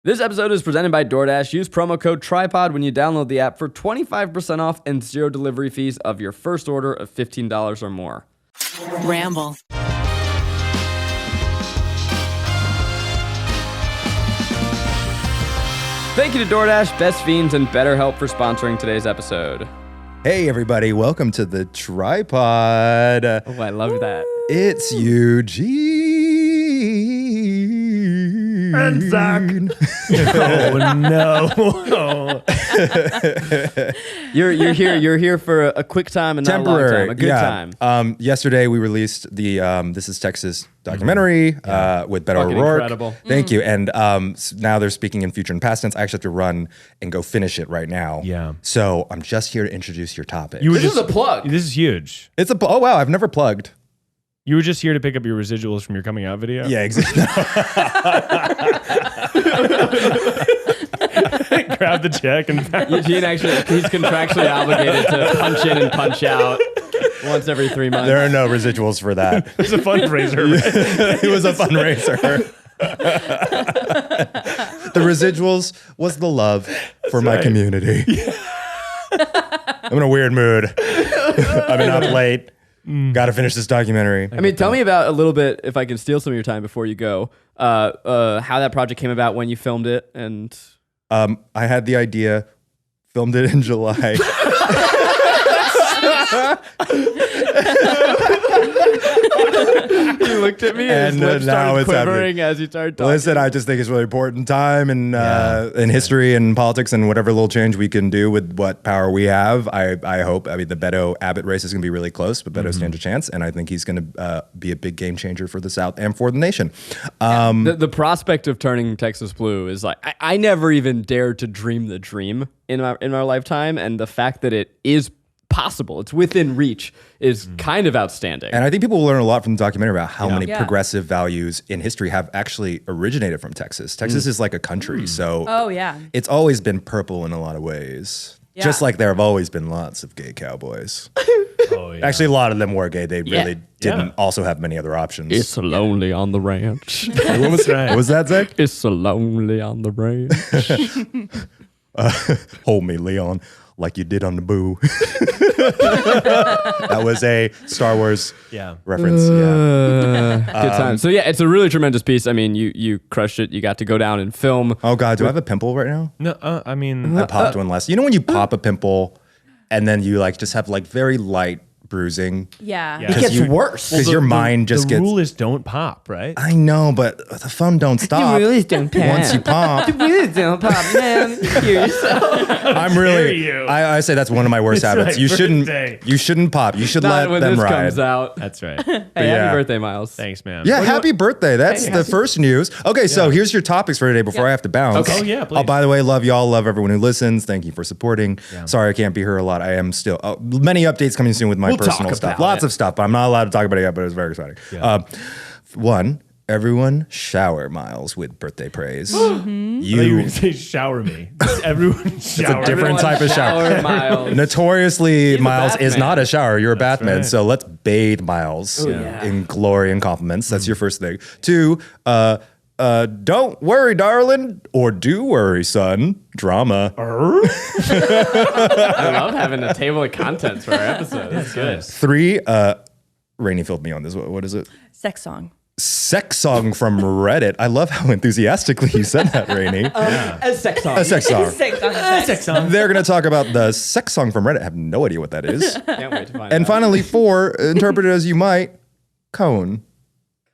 This episode is presented by DoorDash. Use promo code TryPod when you download the app for 25% off and 0 delivery fees of your first order of $15 or more. Ramble. Thank you to DoorDash, Best Fiends, and BetterHelp for sponsoring today's episode. Hey everybody, welcome to the TryPod. Oh, I love that. It's Eugene. And Zach. Oh no. You're here for a quick time and not a long time. A good time. Yesterday we released the This Is Texas documentary with Beto O'Rourke. Incredible. Thank you. And now they're speaking in future and past tense. I actually have to run and go finish it right now. Yeah. So I'm just here to introduce your topic. This is a plug. This is huge. Oh wow, I've never plugged. You were just here to pick up your residuals from your coming out video? Yeah, exactly. Grab the check and Eugene he's contractually obligated to punch in and punch out once every 3 months. There are no residuals for that. It's a fundraiser. It was a fundraiser. The residuals was the love for my community. I'm in a weird mood. I've been up late. Got to finish this documentary. I mean, tell me about a little bit, if I can steal some of your time before you go, how that project came about, when you filmed it, and... I had the idea, filmed it in July. He looked at me and his lips started quivering as he started talking. Listen, I just think it's a really important time in history and politics and whatever little change we can do with what power we have. I hope. I mean, the Beto Abbott race is going to be really close, but Beto stands a chance, and I think he's going to be a big game changer for the South and for the nation. The prospect of turning Texas blue is like I never even dared to dream the dream in our lifetime, and the fact that it is possible, it's within reach, is kind of outstanding. And I think people will learn a lot from the documentary about how many progressive values in history have actually originated from Texas. Texas is like a country, so it's always been purple in a lot of ways. Yeah. Just like there have always been lots of gay cowboys. Actually, a lot of them were gay. They really didn't also have many other options. It's so lonely on the ranch. What was that, Zach? It's so lonely on the ranch. Hold me, Leon, like you did on the Boo. That was a Star Wars reference. Good time. So yeah, it's a really tremendous piece. I mean, you crushed it. You got to go down and film. Oh God, do I have a pimple right now? No, I mean... I popped one last. You know when you pop a pimple and then you like just have like very light bruising? Yeah. It gets worse. Because your mind just gets... The rule is don't pop, right? I know, but the fun don't stop. You really don't pop. Once you pop. You really don't pop, man. Hear yourself. I'm really... I say that's one of my worst habits. You shouldn't pop. You should Not let when them this ride. comes out. That's right. Hey, happy birthday, Miles. Thanks, man. Yeah, happy birthday. That's the first news. Okay, so here's your topics for today before I have to bounce. Okay. Oh, yeah, please. Oh, by the way, love y'all. Love everyone who listens. Thank you for supporting. Yeah. Sorry I can't be here a lot. I am still... many updates coming soon with my personal stuff. Lots of stuff, but I'm not allowed to talk about it yet, but it's very exciting. Yeah. One, everyone shower Miles with birthday praise. You were going to say shower me. Everyone shower. It's a different type of shower. Miles. Notoriously, Miles is Batman. not a shower. You're a Batman. right. So let's bathe Miles in glory and compliments. That's your first thing. Two, don't worry, darling, or do worry, son. Drama. I love having a table of contents for our episode. That's good. Three, Rainie filled me on this. What is it? Sex song. Sex song from Reddit. I love how enthusiastically you said that, Rainie. A sex song. A sex song. Sex song. They're going to talk about the sex song from Reddit. I have no idea what that is. Can't wait to find And out. finally, four, interpret it as you might, cone.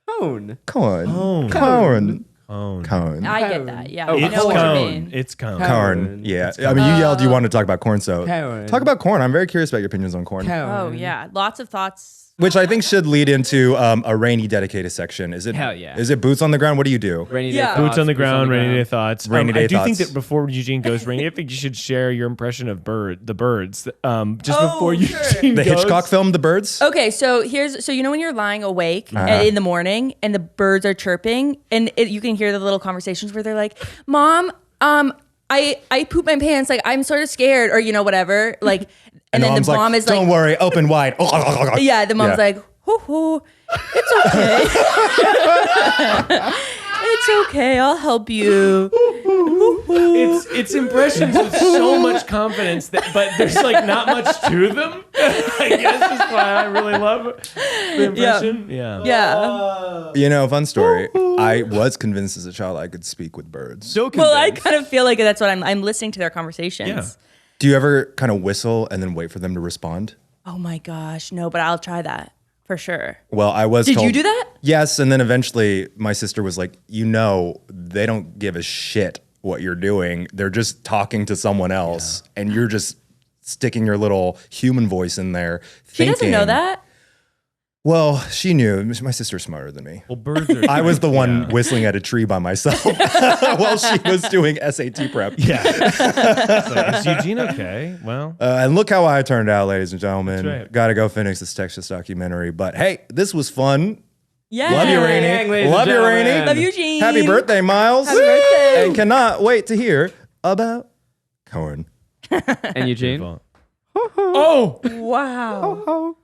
Cone. Cone. I get that. Yeah. Oh, I It's know what you cone. mean. It's cone. Corn. Yeah. I mean, you yelled you wanted to talk about corn, so Corn. talk about corn. I'm very curious about your opinions on corn. Oh, yeah. Lots of thoughts. Which I think should lead into a Rainie dedicated section. Is it? Hell yeah. Is it boots on the ground? What do you do? Rainy day Yeah. thoughts, Boots on the ground, rainy day thoughts. Rainy day I do think thoughts. that before Eugene goes, Rainy, I think you should share your impression of the birds. Before Eugene The goes. Hitchcock film, The Birds? Okay, so you know when you're lying awake in the morning and the birds are chirping and you can hear the little conversations where they're like, "Mom, I pooped my pants, like I'm sort of scared," or whatever. Like, and then the mom is like, "Don't worry, open wide." yeah, the mom's like, "Hoo, it's okay." It's okay, I'll help you. It's impressions with so much confidence, but there's like not much to them. I guess that's why I really love the impression. Yeah. Fun story. I was convinced as a child I could speak with birds. Well, I kind of feel like that's what I'm listening to their conversations. Yeah. Do you ever kind of whistle and then wait for them to respond? Oh my gosh, no, but I'll try that for sure. Well, I was Did told, you do that? Yes, and then eventually my sister was like, they don't give a shit what you're doing. They're just talking to someone else, and you're just sticking your little human voice in there. She doesn't know that. Well, she knew. My sister's smarter than me. Well, birds are. I was the one whistling at a tree by myself while she was doing SAT prep. Yeah. Is Eugene okay? Well. And look how I turned out, ladies and gentlemen. Right. Got to go finish this Texas documentary. But hey, this was fun. Yeah. Love you, Rainie. Love you, Rainie. Love you, Eugene. Happy birthday, Miles. Happy birthday. And cannot wait to hear about corn. And Eugene? Oh. Wow.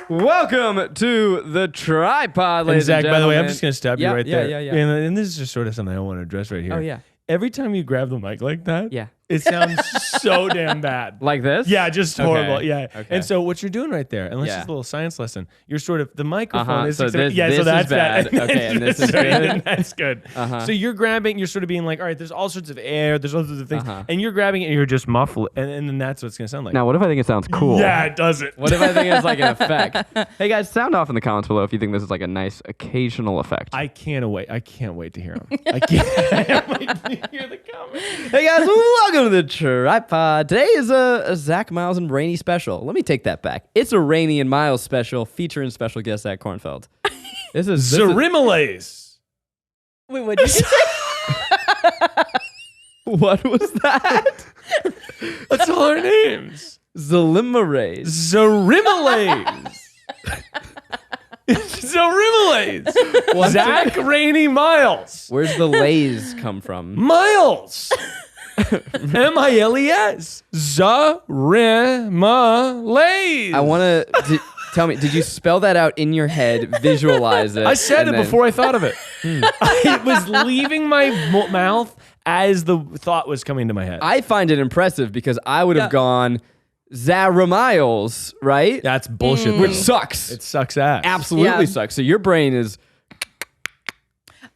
Welcome to the TryPod, And ladies Zach, and gentlemen. by the way, I'm just going to stop you right there. Yeah. And this is just sort of something I want to address right here. Oh, yeah. Every time you grab the mic like that, Yeah. it sounds so damn bad. Like this? Yeah, just Okay. horrible. Yeah. Okay. And so what you're doing right there, and this is Yeah. a little science lesson, you're sort of, the microphone is, So this so is that's bad. Okay, and this is good. That's good. So you're grabbing, you're sort of being like, all right, there's all sorts of air, there's all sorts of things, and you're grabbing it and you're just muffled, and then that's what it's going to sound like. Now, what if I think it sounds cool? Yeah, it doesn't. What if I think it's like an effect? Hey, guys, sound off in the comments below if you think this is like a nice occasional effect. I can't wait. I can't wait to hear them. I can't wait to hear the comments. Hey, guys, welcome to the TryPod. Today is a Zach, Miles, and Rainie special. Let me take that back. It's a Rainie and Miles special featuring special guest Zach Kornfeld. This is Zerimalays. Wait, what did you say? What was that? That's all our names. Zelimarays. Zerimalays. Zerimalays. Zach, Rainie, Miles. Where's the lays come from? Miles. M-I-L-E-S. Zerimalays. I want to tell me, did you spell that out in your head, visualize it? I said it and then- before I thought of it. It was leaving my mouth as the thought was coming to my head. I find it impressive because I would have gone Zaramiles, right? That's bullshit. Which though. sucks. It sucks ass. Absolutely sucks. So your brain is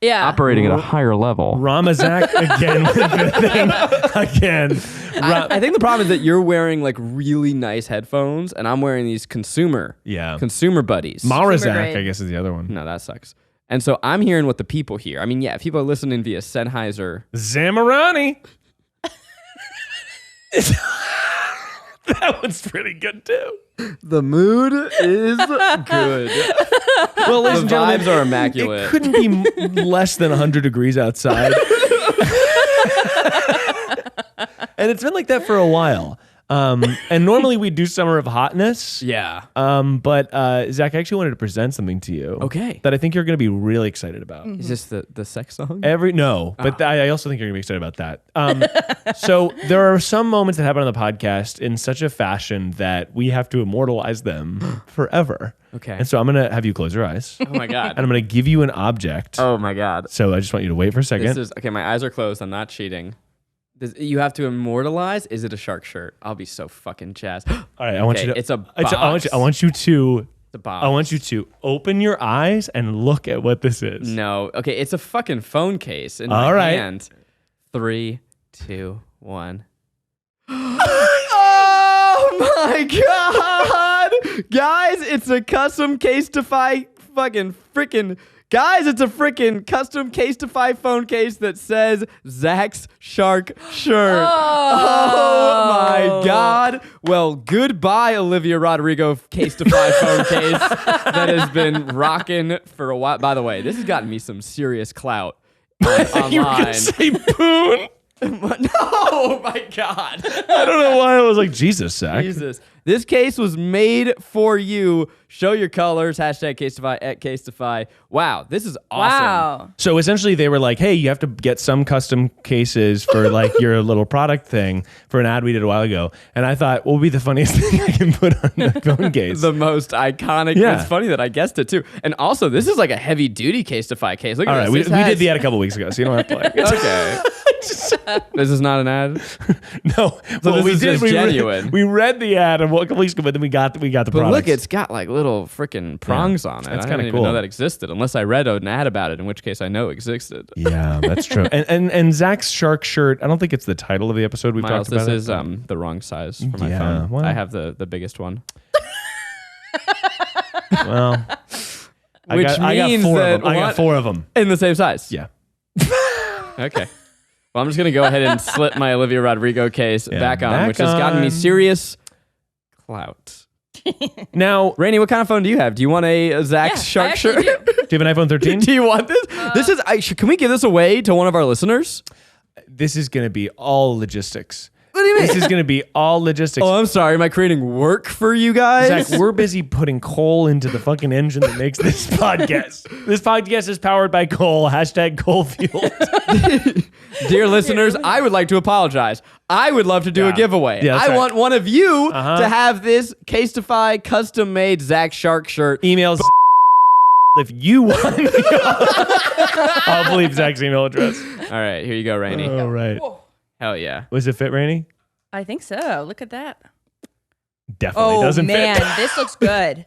Yeah. operating at a higher level. Ramazak again with the thing. Again. I think the problem is that you're wearing like really nice headphones and I'm wearing these consumer buddies. Marazak, grade. I guess, is the other one. No, that sucks. And so I'm hearing what the people hear. I mean, yeah, if people are listening via Sennheiser. Zamarani. That one's pretty good too. The mood is good. Well, ladies and The gentlemen, vibes are immaculate. It couldn't be less than 100 degrees outside. And it's been like that for a while. And normally we do Summer of Hotness. Yeah. But Zach, I actually wanted to present something to you. Okay. That I think you're going to be really excited about. Is this the sex song? But I also think you're going to be excited about that. So there are some moments that happen on the podcast in such a fashion that we have to immortalize them forever. Okay. And so I'm going to have you close your eyes. Oh my God. And I'm going to give you an object. Oh my God. So I just want you to wait for a second. This is okay. My eyes are closed. I'm not cheating. You have to immortalize. Is it a shark shirt? I'll be so fucking jazzed. All right, I want Okay, you to. it's a I want you to. The box. I want you to open your eyes and look at what this is. No. Okay. It's a fucking phone case in All my right. hand. 3, 2, 1. Oh my God, guys! It's a custom Case-Defy fucking freaking. Guys, it's a freaking custom Case-Defy phone case that says Zach's Shark Shirt. Oh my God. Well, goodbye, Olivia Rodrigo Case-Defy phone case that has been rocking for a while. By the way, this has gotten me some serious clout online. You were gonna say Boone. No, my God. I don't know why I was like, Jesus, Zach. Jesus. This case was made for you. Show your colors. Hashtag Case-Defy at Case-Defy. Wow, this is awesome. Wow. So essentially they were like, hey, you have to get some custom cases for like your little product thing for an ad we did a while ago. And I thought, what would be the funniest thing I can put on the phone case? The most iconic. Yeah. It's funny that I guessed it too. And also, this is like a heavy duty Case-Defy case. Look at All right, this. we This did has- the ad a couple weeks ago, so you don't have to like. Okay. This is not an ad. No. So this is just genuine. We read the ad a couple weeks ago, but then we got the But products. look, it's got like little freaking prongs on it. That's I kinda didn't cool. even know that existed unless I read an ad about it, in which case I know it existed. Yeah, that's true. And Zach's shark shirt, I don't think it's the title of the episode we've Miles, talked about. this is the wrong size for my Yeah, phone. well. I have the biggest one. Well, Which I got means four that of them. I got 4 of them. in the same size. Yeah. Okay. Well, I'm just going to go ahead and slip my Olivia Rodrigo case back on, which has gotten me serious clout. Now, Rainie, what kind of phone do you have? Do you want a Zach's shark I actually shirt? do. do you have an iPhone 13? Do you want this? This is. Can we give this away to one of our listeners? This is going to be all logistics. What do you mean? This is going to be all logistics. Oh, I'm sorry. Am I creating work for you guys? Zach, we're busy putting coal into the fucking engine that makes this podcast. This podcast is powered by coal. # coal fueled. Dear listeners, I would like to apologize. I would love to do a giveaway. Yeah, that's I right. want one of you to have this Casetify custom-made Zach Shark shirt. Emails if you want. I'll believe Zach's email address. All right, here you go, Rainie. All right. Hell yeah. Was it fit, Rainie? I think so. Look at that. Definitely Oh doesn't man, fit. this looks good.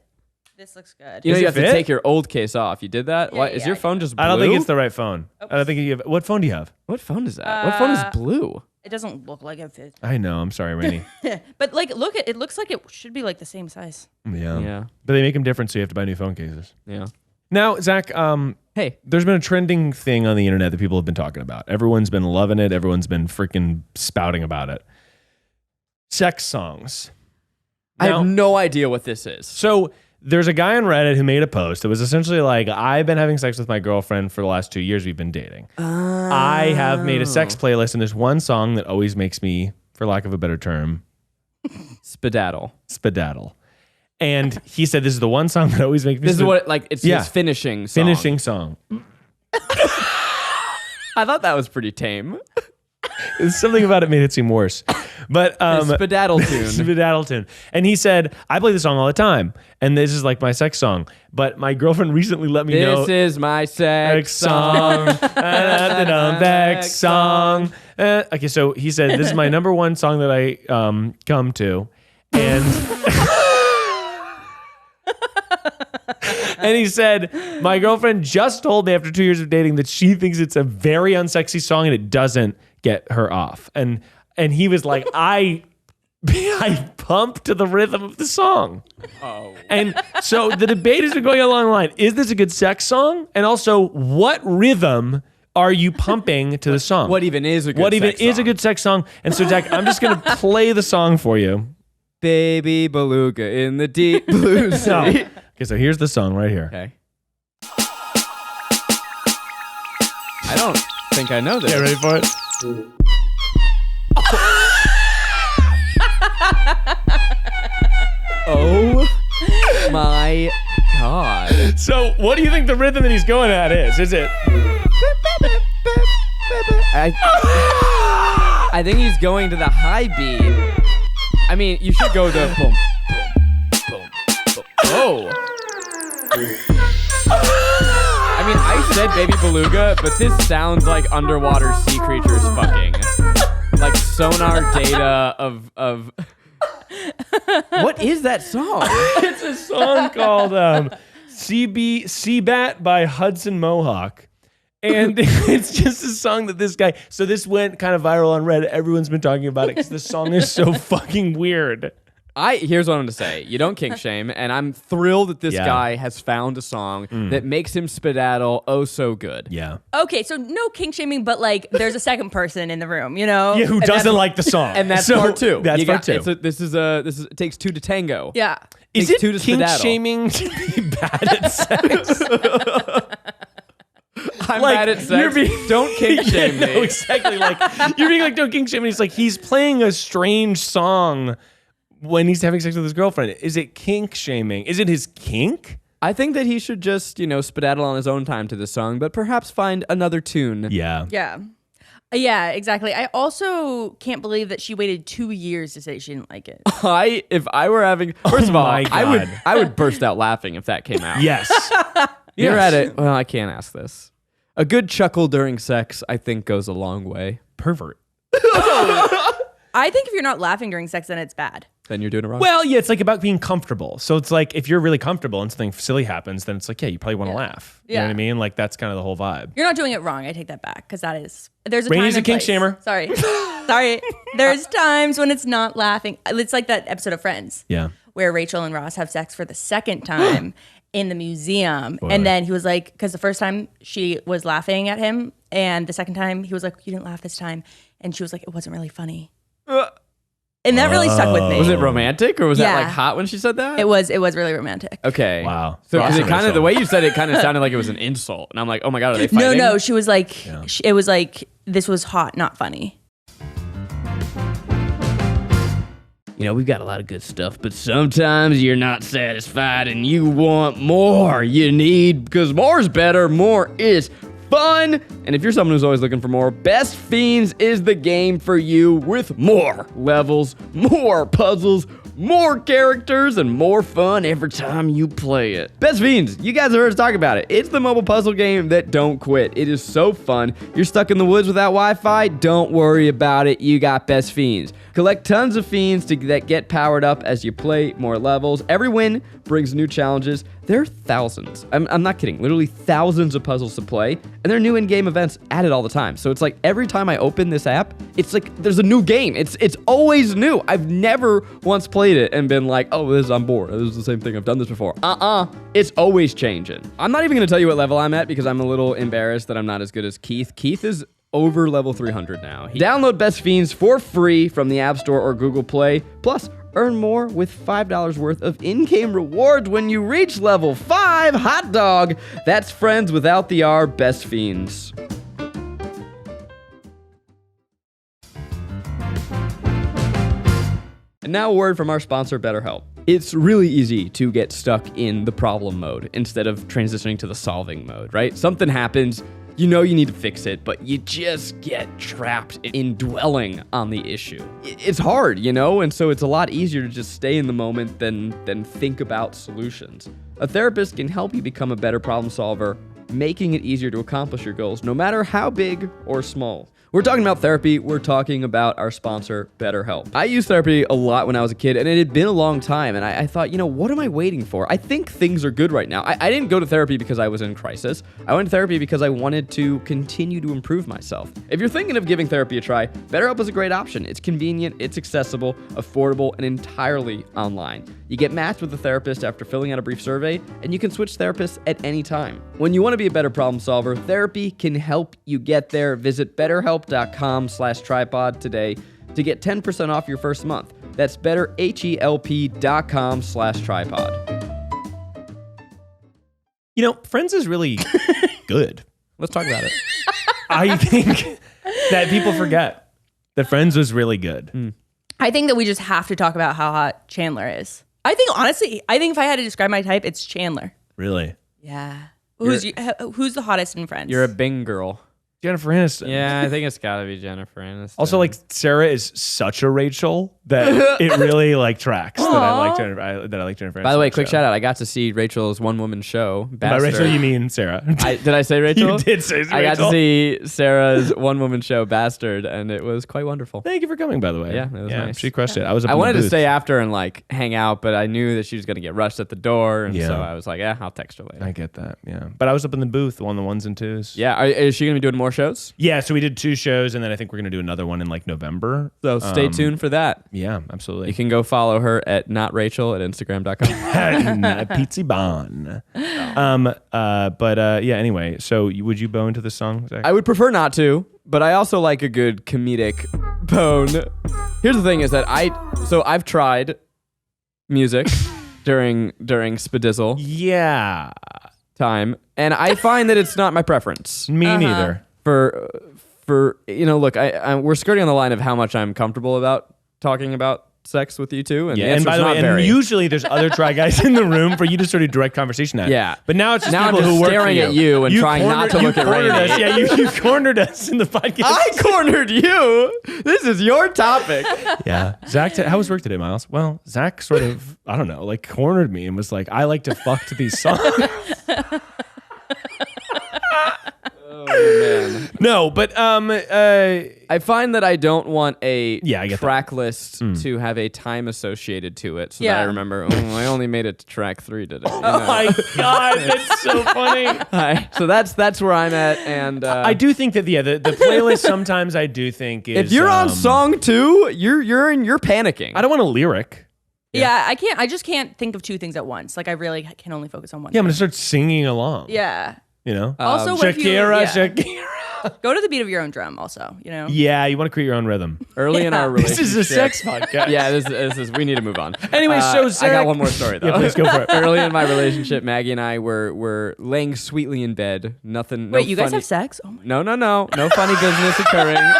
This looks good. You know, Does you it have to fit? take your old case off. You did that? Yeah, What is yeah, your I phone did. just blue? I don't think it's the right phone. I don't think you have. What phone do you have? What phone is that? What phone is blue? It doesn't look like it fits. I know. I'm sorry, Rainie. But like, look at it. Looks like it should be like the same size. Yeah. Yeah. But they make them different, so you have to buy new phone cases. Yeah. Now, Zach, Hey, there's been a trending thing on the internet that people have been talking about. Everyone's been loving it. Everyone's been freaking spouting about it. Sex songs. I Now- have no idea what this is. So there's a guy on Reddit who made a post that was essentially like, I've been having sex with my girlfriend for the last 2 years. We've been dating. I have made a sex playlist, and there's one song that always makes me, for lack of a better term, Spadaddle. spadaddle. And he said, this is the one song that always makes me This is what like it's Yeah. his finishing song. finishing song. I thought that was pretty tame. Something about it made it seem worse. But Spadaddle tune. Spadaddle tune. And he said, I play this song all the time, and this is like my sex song. But my girlfriend recently let me know. This is my sex song. Sex song. Okay, so he said, this is my number one song that I come to. And and he said, my girlfriend just told me after 2 years of dating that she thinks it's a very unsexy song and it doesn't get her off. And he was like, I pump to the rhythm of the song. Oh. And so the debate has been going along the line. Is this a good sex song? And also, what rhythm are you pumping to the song? What even is a good What even sex is a song? good sex song? And so, Zach, I'm just going to play the song for you. Baby beluga in the deep blue sea. No. Okay, so here's the song right here. Okay. I don't think I know this. Okay, ready for it? Oh my god. So, what do you think the rhythm that he's going at is? Is it? I think he's going to the high beat. I mean, you should go to boom, boom, boom, boom. Oh. I mean, I said baby beluga, but this sounds like underwater sea creatures fucking. Like sonar data of What is that song? It's a song called Seabat by Hudson Mohawk. And it's just a song that this guy, so this went kind of viral on Reddit. Everyone's been talking about it because the song is so fucking weird. Here's what I'm going to say. You don't kink shame, and I'm thrilled that this Yeah. guy has found a song that makes him spadaddle oh so good. Yeah. Okay, so no kink shaming, but like there's a second person in the room, you know? Yeah, who And doesn't that's- like the song. And that's So, part two. That's You part got- two. This is it takes two to tango. Yeah. Is takes it two to kink spadaddle. shaming to be bad at sex? I'm Like, bad at sex. you're being- Don't kink shame No, me. exactly. Like you're being like, don't kink shame. And he's like, he's playing a strange song when he's having sex with his girlfriend. Is it kink shaming? Is it his kink? I think that he should just, spadaddle on his own time to this song, but perhaps find another tune. Yeah. Yeah. Yeah, exactly. I also can't believe that she waited 2 years to say she didn't like it. If I were having, first of all, my God. I would burst out laughing if that came out. Yes. You're Yes. at it. Well, I can't ask this. A good chuckle during sex, I think, goes a long way. Pervert. I think if you're not laughing during sex, then it's bad. Then you're doing it wrong. Well, yeah, it's like about being comfortable. So it's like if you're really comfortable and something silly happens, then it's like, yeah, you probably want to laugh. You know what I mean? Like that's kind of the whole vibe. You're not doing it wrong. I take that back because that is there's a Rainie's time a kink place. shamer. Sorry. There's times when it's not laughing. It's like that episode of Friends. Yeah. Where Rachel and Ross have sex for the second time in the museum. And then he was like, because the first time she was laughing at him, and the second time he was like, you didn't laugh this time. And she was like, it wasn't really funny. And that really stuck with me. Was it romantic or was that like hot when she said that? It was really romantic. Okay. Wow. So because it kind of the way you said it kind of sounded like it was an insult, and I'm like, oh my god, are they fighting? No. She was like, it was like this was hot, not funny. You know, we've got a lot of good stuff, but sometimes you're not satisfied and you want more. You need, because more is better, more is fun. And if you're someone who's always looking for more, Best Fiends is the game for you with more levels, more puzzles, more characters, and more fun every time you play it. Best Fiends, you guys have heard us talk about it. It's the mobile puzzle game that don't quit. It is so fun. You're stuck in the woods without Wi-Fi? Don't worry about it. You got Best Fiends. Collect tons of fiends that get powered up as you play more levels. Every win brings new challenges. There are thousands. I'm not kidding. Literally thousands of puzzles to play, and there are new in-game events added all the time. So it's like every time I open this app, it's like there's a new game. It's always new. I've never once played it and been like, oh, I'm bored. This is the same thing. I've done this before. It's always changing. I'm not even gonna tell you what level I'm at because I'm a little embarrassed that I'm not as good as Keith. Keith is over level 300 now. Download Best Fiends for free from the App Store or Google Play. Plus, earn more with $5 worth of in-game rewards when you reach level 5. Hot dog! That's friends without the R, Best Fiends. And now a word from our sponsor, BetterHelp. It's really easy to get stuck in the problem mode instead of transitioning to the solving mode, right? Something happens, you know you need to fix it, but you just get trapped in dwelling on the issue. It's hard, you know, and so it's a lot easier to just stay in the moment than think about solutions. A therapist can help you become a better problem solver, making it easier to accomplish your goals, no matter how big or small. We're talking about therapy. We're talking about our sponsor, BetterHelp. I used therapy a lot when I was a kid, and it had been a long time, and I thought, you know, what am I waiting for? I think things are good right now. I didn't go to therapy because I was in crisis. I went to therapy because I wanted to continue to improve myself. If you're thinking of giving therapy a try, BetterHelp is a great option. It's convenient, it's accessible, affordable, and entirely online. You get matched with a therapist after filling out a brief survey, and you can switch therapists at any time. When you want to be a better problem solver, therapy can help you get there. Visit BetterHelp.com/TryPod today to get 10% off your first month. That's BetterHelp.com/TryPod. You know, Friends is really good. Let's talk about it. I think that people forget that Friends was really good. I think that we just have to talk about how hot Chandler is. I think, honestly, if I had to describe my type, it's Chandler. Really? Yeah. Who's the hottest in Friends? You're a Bing girl. Jennifer Aniston. Yeah, I think it's got to be Jennifer Aniston. Also, like, Sarah is such a Rachel that it really like tracks that I like Jennifer. That I like Jennifer Aniston. By the way, quick shout out. I got to see Rachel's one-woman show. By Rachel, you mean Sarah? Did I say Rachel? You did say Rachel. I got to see Sarah's one-woman show, Bastard, and it was quite wonderful. Thank you for coming, by the way. Yeah, it was nice. She crushed it. I wanted to stay after and like hang out, but I knew that she was going to get rushed at the door, and so I was like, I'll text her later. I get that. Yeah, but I was up in the booth on the ones and twos. Yeah, is she going to be doing more shows? Yeah, so we did 2 shows, and then I think we're going to do another one in like November. So stay tuned for that. Yeah, absolutely. You can go follow her at notrachel at Instagram.com. Pizza Bon. Yeah, anyway, so would you bow into the song, Zach? I would prefer not to, but I also like a good comedic bone. Here's the thing is that I've tried music during Spadizzle Yeah. time, and I find that it's not my preference. Me neither. For look, we're skirting on the line of how much I'm comfortable about talking about sex with you two, and and by the way, and usually there's other Try guys in the room for you to sort of direct conversation at. Yeah, but now it's just now people I'm just who work staring for at you and trying not to look at Rainie. Us. Yeah, you cornered us in the podcast. I cornered you. This is your topic. Yeah, Zach, how was work today, Miles? Well, Zach sort of, I don't know, like cornered me and was like, I like to fuck to these songs. man. No, but I find that I don't want a I get track list to have a time associated to it, so that I remember. I only made it to track 3 today. You know? oh my god, that's so funny. So that's where I'm at, and I do think that the playlist sometimes I do think is if you're on song 2, you're panicking. I don't want a lyric. Yeah, I can't. I just can't think of 2 things at once. Like I really can only focus on one. Yeah, I'm gonna start singing along. Yeah. You know. Also, what if you- Shakira. Go to the beat of your own drum. Also, you know. Yeah, you want to create your own rhythm. Early in our relationship, This is a sex podcast. Yeah, this is. We need to move on. Anyway, so I Sarah, got one more story though. Yeah, please go for it. Early in my relationship, Maggie and I were laying sweetly in bed. Nothing. Wait, no you guys funny- have sex? Oh my. No funny business occurring.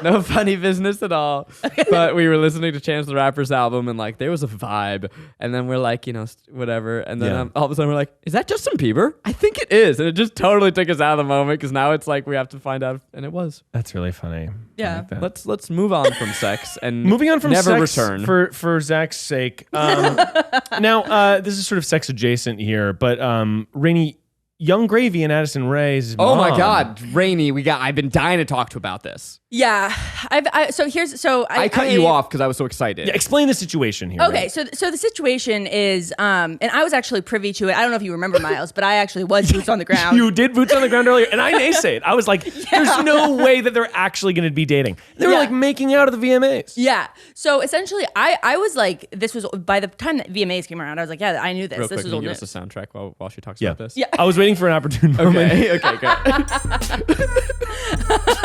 No funny business at all. But we were listening to Chance the Rapper's album, and like there was a vibe, and then we're like, whatever, and then all of a sudden we're like, is that Justin Bieber? I think it is, and it just totally took us out of the moment because now it's like we have to find out, and it was. That's really funny. Yeah. Let's move on from sex and Moving on from never sex return. for Zach's sake. Now, this is sort of sex adjacent here, but Rainie, Young Gravy and Addison Rae's Oh my mom. God, Rainie, I've been dying to talk to about this. Yeah. I cut you off because I was so excited. Yeah, explain the situation here. Okay, Right? so the situation is, and I was actually privy to it. I don't know if you remember, Miles, but I actually was boots on the ground. You did boots on the ground earlier, and I naysayed. I was like, "There's no way that they're actually going to be dating." They were like making out at the VMAs. Yeah. So essentially, I was like, this was by the time that VMAs came around, I was like, yeah, I knew this. Real This quick, was can old you give news. us a soundtrack while she talks Yeah. about this? Yeah. I was waiting for an opportune moment. Okay, great.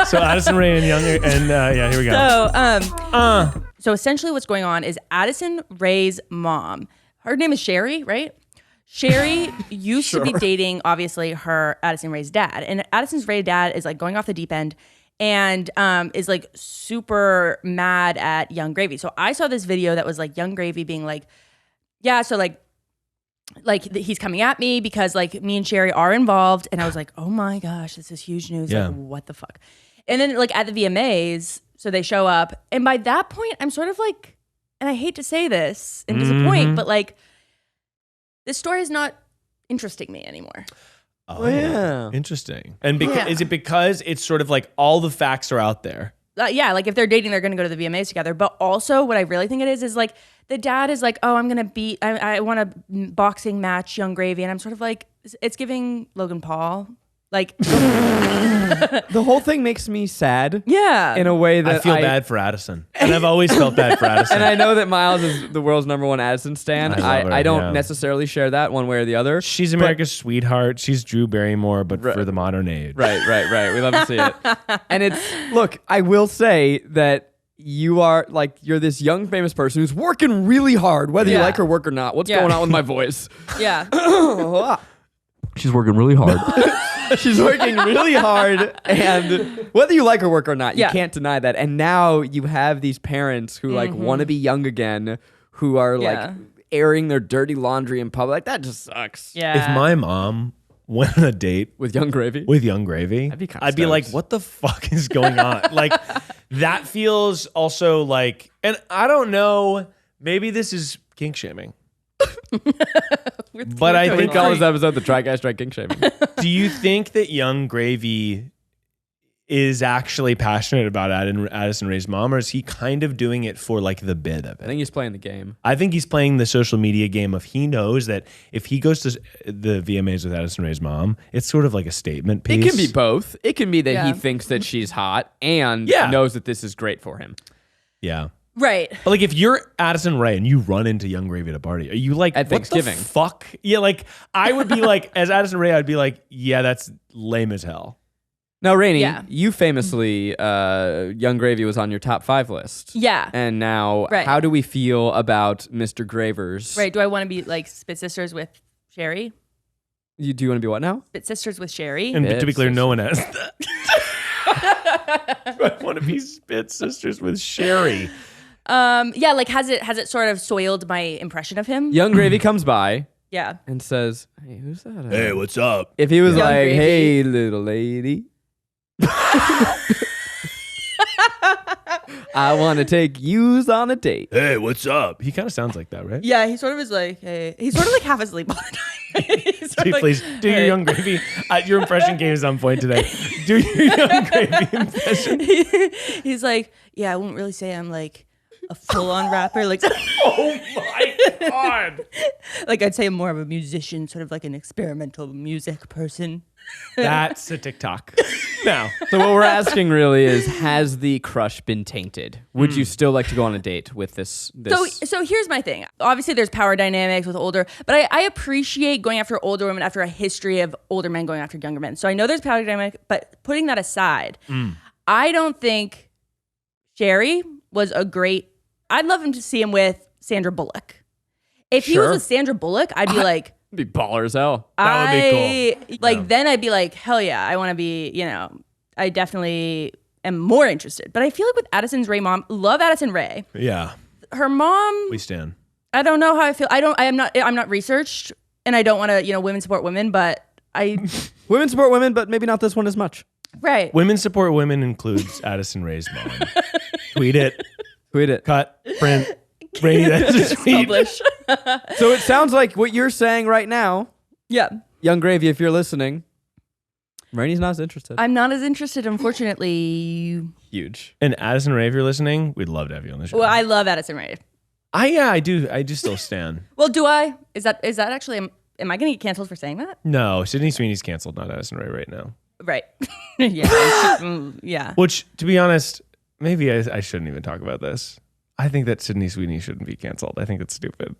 So Addison Rae and Young, and here we go. So essentially, what's going on is Addison Rae's mom. Her name is Sherry, right? Sherry used to be dating, obviously, her Addison Rae's dad, and Addison Rae's dad is like going off the deep end, and is like super mad at Young Gravy. So I saw this video that was like Young Gravy being like, yeah, so like he's coming at me because like me and Sherry are involved, and I was like, oh my gosh, this is huge news. Yeah. Like, what the fuck? And then like at the VMAs, so they show up, and by that point, I'm sort of like, and I hate to say this and disappoint, but like, this story is not interesting me anymore. Oh, yeah. Interesting. And is it because it's sort of like all the facts are out there? Yeah, like if they're dating, they're going to go to the VMAs together. But also, what I really think it is like the dad is like, oh, I'm going to beat, I want a boxing match Young Gravy. And I'm sort of like, it's giving Logan Paul. Like, The whole thing makes me sad. yeah. In a way that I feel bad for Addison. And I've always felt bad for Addison. And I know that Miles is the world's #1 Addison stan. I love her, I don't yeah. necessarily share that one way or the other. She's America's sweetheart. She's Drew Barrymore, but for the modern age. Right. We love to see it. And look, I will say that you're this young famous person who's working really hard, whether you like her work or not. What's going on with my voice? Yeah. She's working really hard. She's working really hard, and whether you like her work or not, you can't deny that. And now you have these parents who like want to be young again, who are like airing their dirty laundry in public. That just sucks. Yeah. If my mom went on a date With Young Gravy? with Young Gravy, I'd be like, stoked. what the fuck is going on? Like, that feels also like, and I don't know, maybe this is kink shaming. But I think call this episode the Try Guy Strike King Shaming. do you think that Young Gravy is actually passionate about Addison Rae's mom, or is he kind of doing it for like the bit of I it? think he's playing the game. I think he's playing the social media game of he knows that if he goes to the VMAs with Addison Rae's mom, it's sort of like a statement piece. It can be both. It can be that Yeah. he thinks that she's hot and Yeah. knows that this is great for him. Yeah. Right. But like if you're Addison Rae and you run into Young Gravy at a party, are you like At what Thanksgiving. the fuck? Yeah, like I would be like, as Addison Rae, I'd be like, yeah, that's lame as hell. Now, Rainie, Yeah. you famously, Young Gravy was on your top 5 list. Yeah. And now, Right. how do we feel about Mr. Gravers? Right. Do I want to be like spit sisters with Sherry? Do you want to be what now? Spit sisters with Sherry? And to be clear, It's- no one has that. I want to be spit sisters with Sherry. Yeah. Like, has it sort of soiled my impression of him? Young Gravy comes by Yeah. and says, hey, who's that? Hey, what's up? If he was Young like, Gravy. hey, little lady. I want to take yous on a date. Hey, what's up? He kind of sounds like that, right? Yeah. He sort of is like, hey, he's sort of like half asleep all the time. He's Please do your Young Gravy. Your impression game is on point today. Do your Young Gravy impression. He's like, yeah, I wouldn't really say I'm like a full-on rapper. Like, Oh my God. like I'd say I'm more of a musician, sort of like an experimental music person. That's a TikTok. Now, So what we're asking really is, has the crush been tainted? Would you still like to go on a date with this? So here's my thing. Obviously, there's power dynamics with older, but I appreciate going after older women after a history of older men going after younger men. So I know there's power dynamic, but putting that aside, I don't think Sherry was a great. I'd love him to see him with Sandra Bullock. If he was with Sandra Bullock, I'd be like, It'd be baller as hell. That would be cool. Like, then I'd be like, hell yeah, I want to be, I definitely am more interested. But I feel like with Addison's Ray mom, love Addison Ray. yeah, Her mom, we stand. I don't know how I feel. I'm not researched, and I don't want to, women support women, but Women support women, but maybe not this one as much. right. Women support women includes Addison Ray's mom. Tweet it. Tweet it. Cut. Print. Rainie, that's a tweet. Publish. So it sounds like what you're saying right now, Yeah. Young Gravy, if you're listening, Rainie's not as interested. I'm not as interested, unfortunately. Huge. And Addison Ray, if you're listening, we'd love to have you on the show. Well, I love Addison Ray. I do still stand. Well, do I? Is that actually, am I going to get canceled for saying that? No, Sydney Sweeney's canceled, not Addison Ray right now. Right. Yeah. Yeah. Which, to be honest, maybe I shouldn't even talk about this. I think that Sydney Sweeney shouldn't be canceled. I think it's stupid.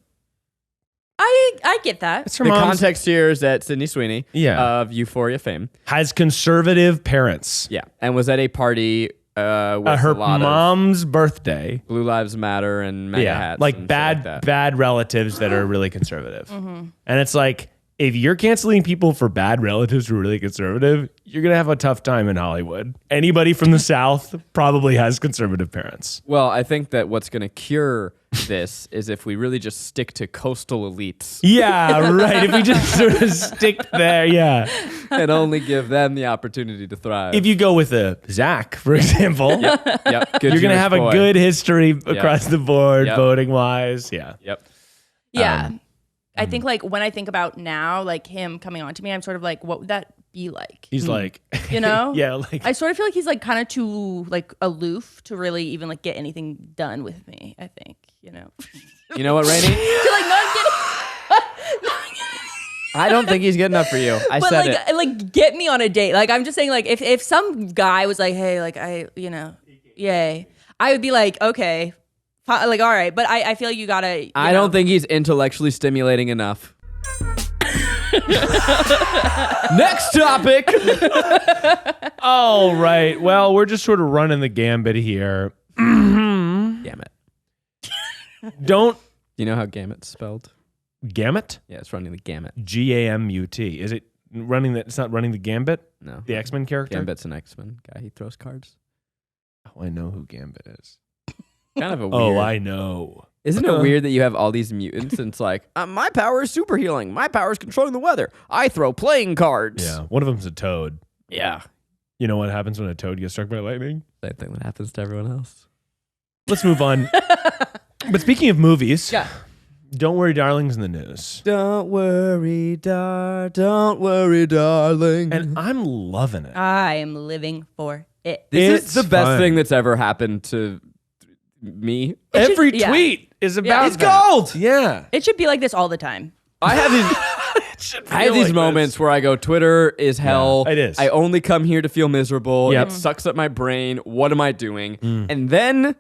I get that. It's her The mom's context here is that Sydney Sweeney of Euphoria fame has conservative parents. Yeah, and was at a party with Her a lot mom's birthday. of Blue Lives Matter and MAGA hats. Like and bad shit like that. bad relatives that are really conservative. And it's like, if you're canceling people for bad relatives who are really conservative, you're going to have a tough time in Hollywood. Anybody from the South probably has conservative parents. Well, I think that what's going to cure this is if we really just stick to coastal elites Yeah, right. If we just sort of stick there, yeah. and only give them the opportunity to thrive. If you go with a Zach, for example, Yep, good you're going to Jewish have boy. a good history across the board, Yep. voting wise. Yeah. Yep. Yeah. I think like when I think about now, like him coming on to me, I'm sort of like, what would that be like? He's like, Yeah, like I sort of feel like he's like kind of too like aloof to really even like get anything done with me, I think, You know what, Rainie? to like not get I don't think he's good enough for you. I but said like it. like get me on a date. Like I'm just saying like if some guy was like, hey, like yay, I would be like, okay, like all right, but I feel you gotta. I don't think he's intellectually stimulating enough. Next topic. all right. Well, we're just sort of running the gambit here. Gamut. Don't You know how gamut's spelled? gamut? Yeah, it's running the gamut. GAMUT. Is it running the? It's not running the gambit. No. The X-Men character. Gambit's an X-Men guy. He throws cards. Oh, I know who Gambit is. Kind of a weird. Oh, I know. Isn't it weird that you have all these mutants and it's like, my power is super healing. My power is controlling the weather. I throw playing cards. Yeah. One of them's a toad. Yeah. You know what happens when a toad gets struck by lightning? Same thing that happens to everyone else. Let's move on. But speaking of movies, Yeah. Don't Worry Darling's in the news. Don't worry, don't worry, darling. And I'm loving it. I am living for it. This is It's the best fun. thing that's ever happened to me. Every yeah. tweet is about It's that. gold. Yeah. It should be like this all the time. I have these. I have these moments where I go, Twitter is hell. Yeah, it is. I only come here to feel miserable. Yep. It sucks up my brain. What am I doing? And then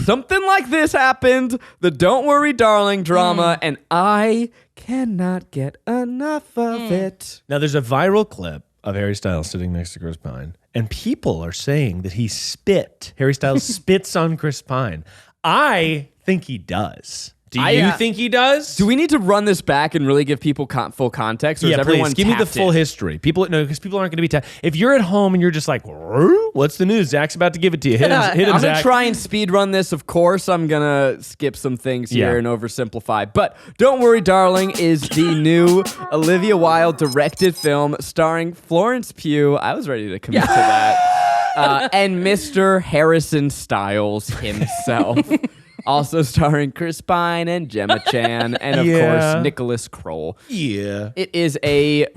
something like this happened. The Don't Worry Darling drama. And I cannot get enough of it. Now, there's a viral clip of Harry Styles sitting next to Chris Pine, and people are saying that he spit. Harry Styles spits on Chris Pine. I think he does. Do you think he does? Do we need to run this back and really give people full context? Or is everyone please give me the tapped full in? history. People, no, because people aren't going to be tapped. If you're at home and you're just like, what's the news? Zach's about to give it to you. Hit him, I'm going to Zach. try and speed run this. Of course, I'm going to skip some things here Yeah. and oversimplify. But Don't Worry, Darling is the new Olivia Wilde directed film starring Florence Pugh. I was ready to commit to that. And Mr. Harrison Styles himself. also starring Chris Pine and Gemma Chan, and of course, Nicholas Kroll. Yeah. It is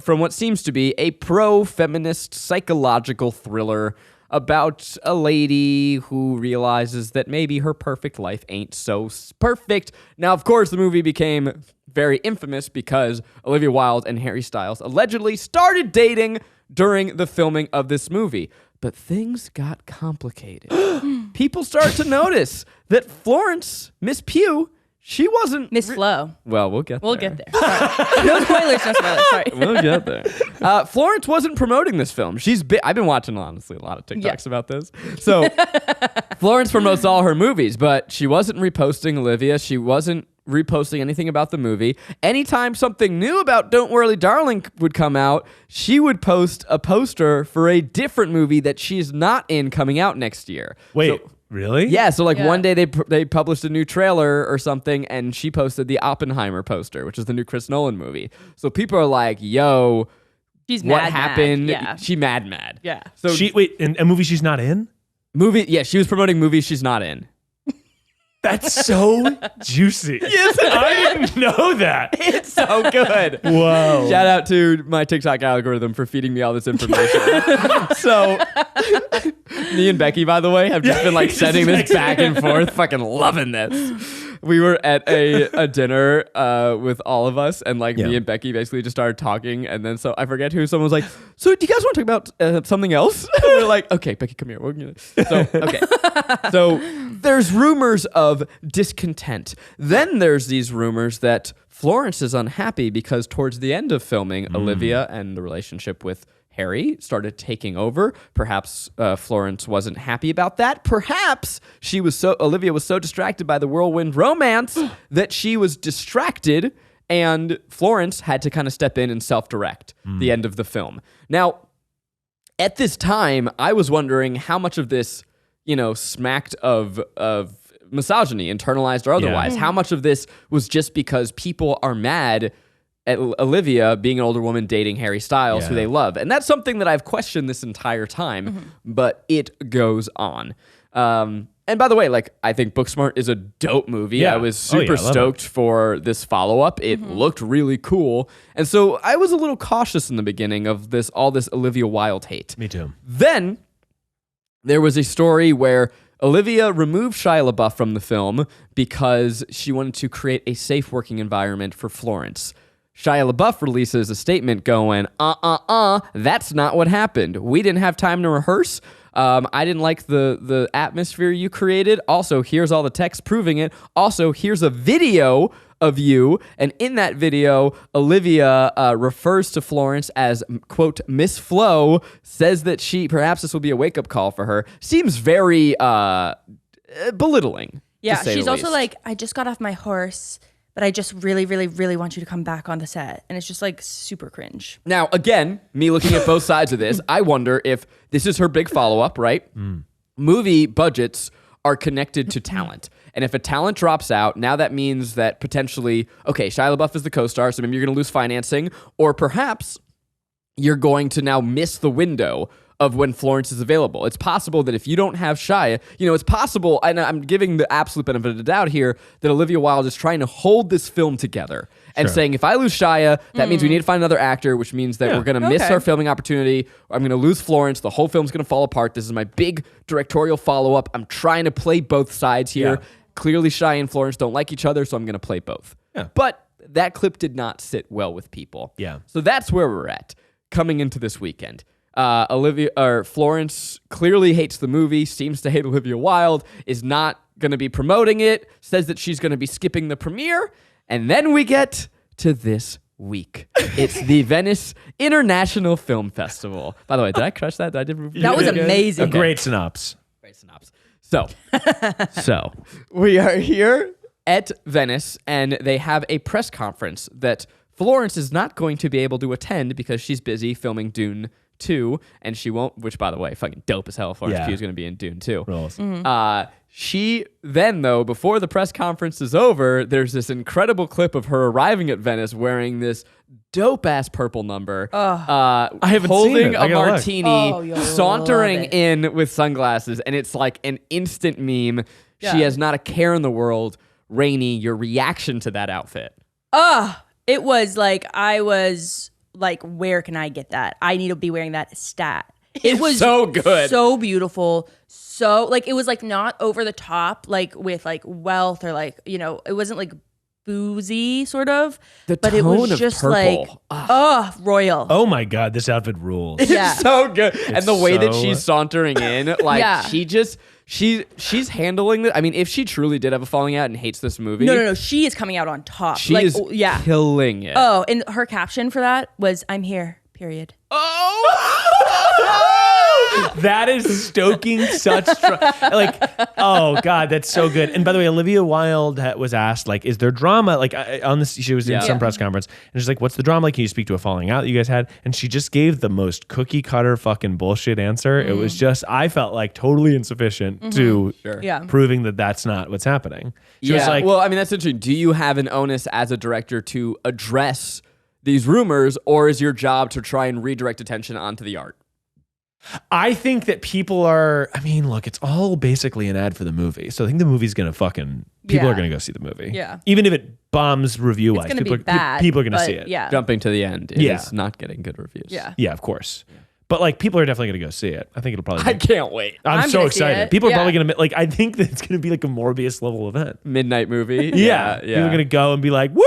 from what seems to be a pro-feminist psychological thriller about a lady who realizes that maybe her perfect life ain't so perfect. Now, of course, the movie became very infamous because Olivia Wilde and Harry Styles allegedly started dating during the filming of this movie. But things got complicated. People started to notice that Florence, Miss Pugh, she wasn't... Miss Flo. Well, we'll get there. We'll get there. Sorry. No spoilers, sorry. We'll get there. Florence wasn't promoting this film. I've been watching, honestly, a lot of TikToks about this. So Florence promotes all her movies, but she wasn't reposting Olivia. She wasn't reposting anything about the movie. Anytime something new about Don't Worry Darling would come out, she would post a poster for a different movie that she's not in coming out next year. Wait, really? Yeah, so one day they published a new trailer or something, and she posted the Oppenheimer poster, which is the new Chris Nolan movie. So people are like, yo, she's what mad, happened? Yeah. She mad. Yeah. So in a movie she's not in? She was promoting movies she's not in. That's so juicy. Yes, I didn't know that. It's so good. Whoa. Shout out to my TikTok algorithm for feeding me all this information. So, me and Becky, by the way, have just been sending this back and forth, fucking loving this. We were at a dinner with all of us, and me and Becky basically just started talking, and then so I forget who, someone was like, so do you guys want to talk about something else? And we're like, okay, Becky, come here. So there's rumors of discontent. Then there's these rumors that Florence is unhappy because towards the end of filming, Olivia and the relationship with Harry started taking over. Perhaps Florence wasn't happy about that. Perhaps Olivia was so distracted by the whirlwind romance that she was distracted, and Florence had to kind of step in and self-direct the end of the film. Now, at this time, I was wondering how much of this, smacked of misogyny, internalized or otherwise. How much of this was just because people are mad at Olivia being an older woman dating Harry Styles, who they love. And that's something that I've questioned this entire time, but it goes on. And by the way, I think Booksmart is a dope movie. Yeah. I was super stoked for this follow-up. It looked really cool. And so I was a little cautious in the beginning of all this Olivia Wilde hate. Me too. Then there was a story where Olivia removed Shia LaBeouf from the film because she wanted to create a safe working environment for Florence. Shia LaBeouf releases a statement going, that's not what happened. We didn't have time to rehearse. I didn't like the atmosphere you created. Also, here's all the text proving it. Also, here's a video of you. And in that video, Olivia refers to Florence as, quote, Miss Flo, says that perhaps this will be a wake-up call for her. Seems very belittling. Yeah, she's also like, I just got off my horse, but I just really, really, really want you to come back on the set. And it's just super cringe. Now, again, me looking at both sides of this, I wonder if this is her big follow-up, right? Movie budgets are connected to talent. And if a talent drops out, now that means that potentially, okay, Shia LaBeouf is the co-star, so maybe you're going to lose financing, or perhaps you're going to now miss the window of when Florence is available. It's possible that if you don't have Shia, it's possible, and I'm giving the absolute benefit of the doubt here, that Olivia Wilde is trying to hold this film together and saying, if I lose Shia, that means we need to find another actor, which means that we're going to miss our filming opportunity. I'm going to lose Florence. The whole film's going to fall apart. This is my big directorial follow-up. I'm trying to play both sides here. Yeah. Clearly, Shia and Florence don't like each other, so I'm going to play both. Yeah. But that clip did not sit well with people. Yeah. So that's where we're at coming into this weekend. Florence clearly hates the movie, seems to hate Olivia Wilde, is not going to be promoting it, says that she's going to be skipping the premiere, and then we get to this week. It's the Venice International Film Festival. By the way, did I crush that? That was amazing. A great synopsis. So we are here at Venice, and they have a press conference that Florence is not going to be able to attend because she's busy filming Dune 2, and she won't, which by the way, fucking dope as hell. Florence Pugh is going to be in Dune 2. She then, though, before the press conference is over, there's this incredible clip of her arriving at Venice wearing this dope-ass purple number. I haven't holding seen it. a martini, sauntering in with sunglasses, and it's like an instant meme. She has not a care in the world. Rainie, your reaction to that outfit? It was like, I was like, where can I get that? I need to be wearing that stat. It was so good. So beautiful. So like, it was like not over the top, like with like wealth or like, you know, it wasn't like boozy sort of, but it was just like, royal. Oh my God, this outfit rules. It's so good. And the way that she's sauntering in, like she's handling this. I mean, if she truly did have a falling out and hates this movie. No. She is coming out on top. She is killing it. Oh, and her caption for that was, "I'm here, period." That is stoking such like, oh God, that's so good. And by the way, Olivia Wilde was asked, like, is there drama? Like on this, she was in some press conference and she's like, what's the drama? Like, can you speak to a falling out that you guys had? And she just gave the most cookie cutter fucking bullshit answer. It was just, I felt like totally insufficient to proving that that's not what's happening. She was like, well, I mean, that's interesting. Do you have an onus as a director to address these rumors, or is your job to try and redirect attention onto the art? I think that people are, I mean, look, it's all basically an ad for the movie. So I think the movie's going to people are going to go see the movie. Yeah. Even if it bombs review-wise. It's going to be bad. People are going to see it. Yeah. Jumping to the end. It is not getting good reviews. Yeah. Yeah, of course. But like, people are definitely going to go see it. I think it'll probably I can't wait. I'm so excited. People are probably going to, like, I think that it's going to be like a Morbius level event. Midnight movie. Yeah. People are going to go and be like, woo!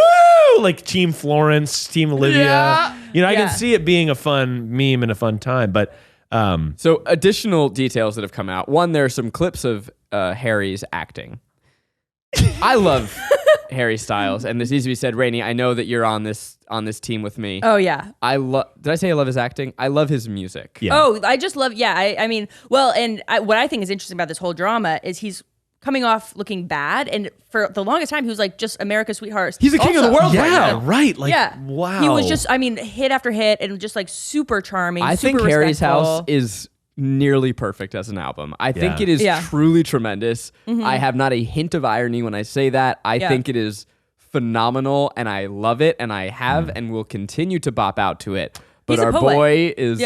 Like Team Florence, Team Olivia. Yeah. You know, I can see it being a fun meme and a fun time, but so additional details that have come out. One, there are some clips of Harry's acting. I love Harry Styles, and this needs to be said, Rainie, I know that you're on this team with me. Oh yeah. Did I say I love his acting? I love his music. Yeah. Oh, I just love. Yeah. I mean, well, and what I think is interesting about this whole drama is he's coming off looking bad, and for the longest time he was like just America's sweetheart. He's the king of the world right yeah, now. right. Like, wow. He was just, I mean, hit after hit, and just like super charming. I super think Harry's respectful. House is nearly perfect as an album. I think it is truly tremendous. I have not a hint of irony when I say that. I think it is phenomenal, and I love it, and I have and will continue to bop out to it. But our boy is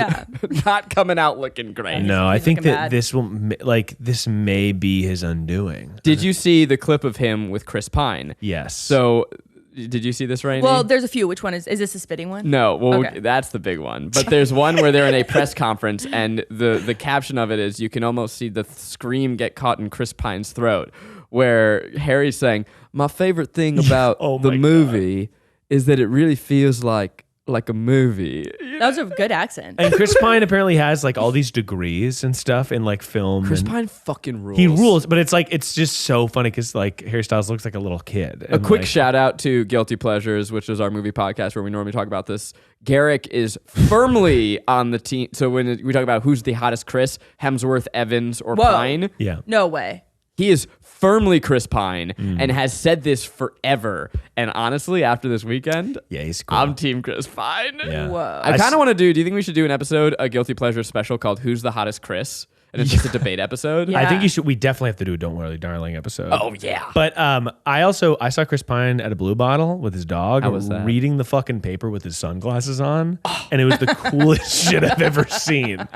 not coming out looking great. No, I think that this may be his undoing. Did you see the clip of him with Chris Pine? Yes. So, did you see this, Rainie? Well, there's a few. Which one is this a spitting one? No, well, that's the big one. But there's one where they're in a press conference, and the caption of it is, you can almost see the scream get caught in Chris Pine's throat, where Harry's saying, my favorite thing about the movie is that it really feels like a movie. That was a good accent. And Chris Pine apparently has like all these degrees and stuff in like film. Chris Pine fucking rules. He rules, but it's just so funny because like Harry Styles looks like a little kid. A quick shout out to Guilty Pleasures, which is our movie podcast where we normally talk about this. Garrick is firmly on the team. So when we talk about who's the hottest Chris, Hemsworth, Evans, or Pine. Yeah. No way. He is firmly Chris Pine and has said this forever. And honestly, after this weekend, he's cool. I'm Team Chris Pine. Yeah. Whoa. I kind of want to do you think we should do an episode, a Guilty Pleasure special called Who's the Hottest Chris? And it's just a debate episode. Yeah. I think we definitely have to do a Don't Worry Darling episode. Oh, yeah. But I saw Chris Pine at a Blue Bottle with his dog reading the fucking paper with his sunglasses on. And it was the coolest shit I've ever seen.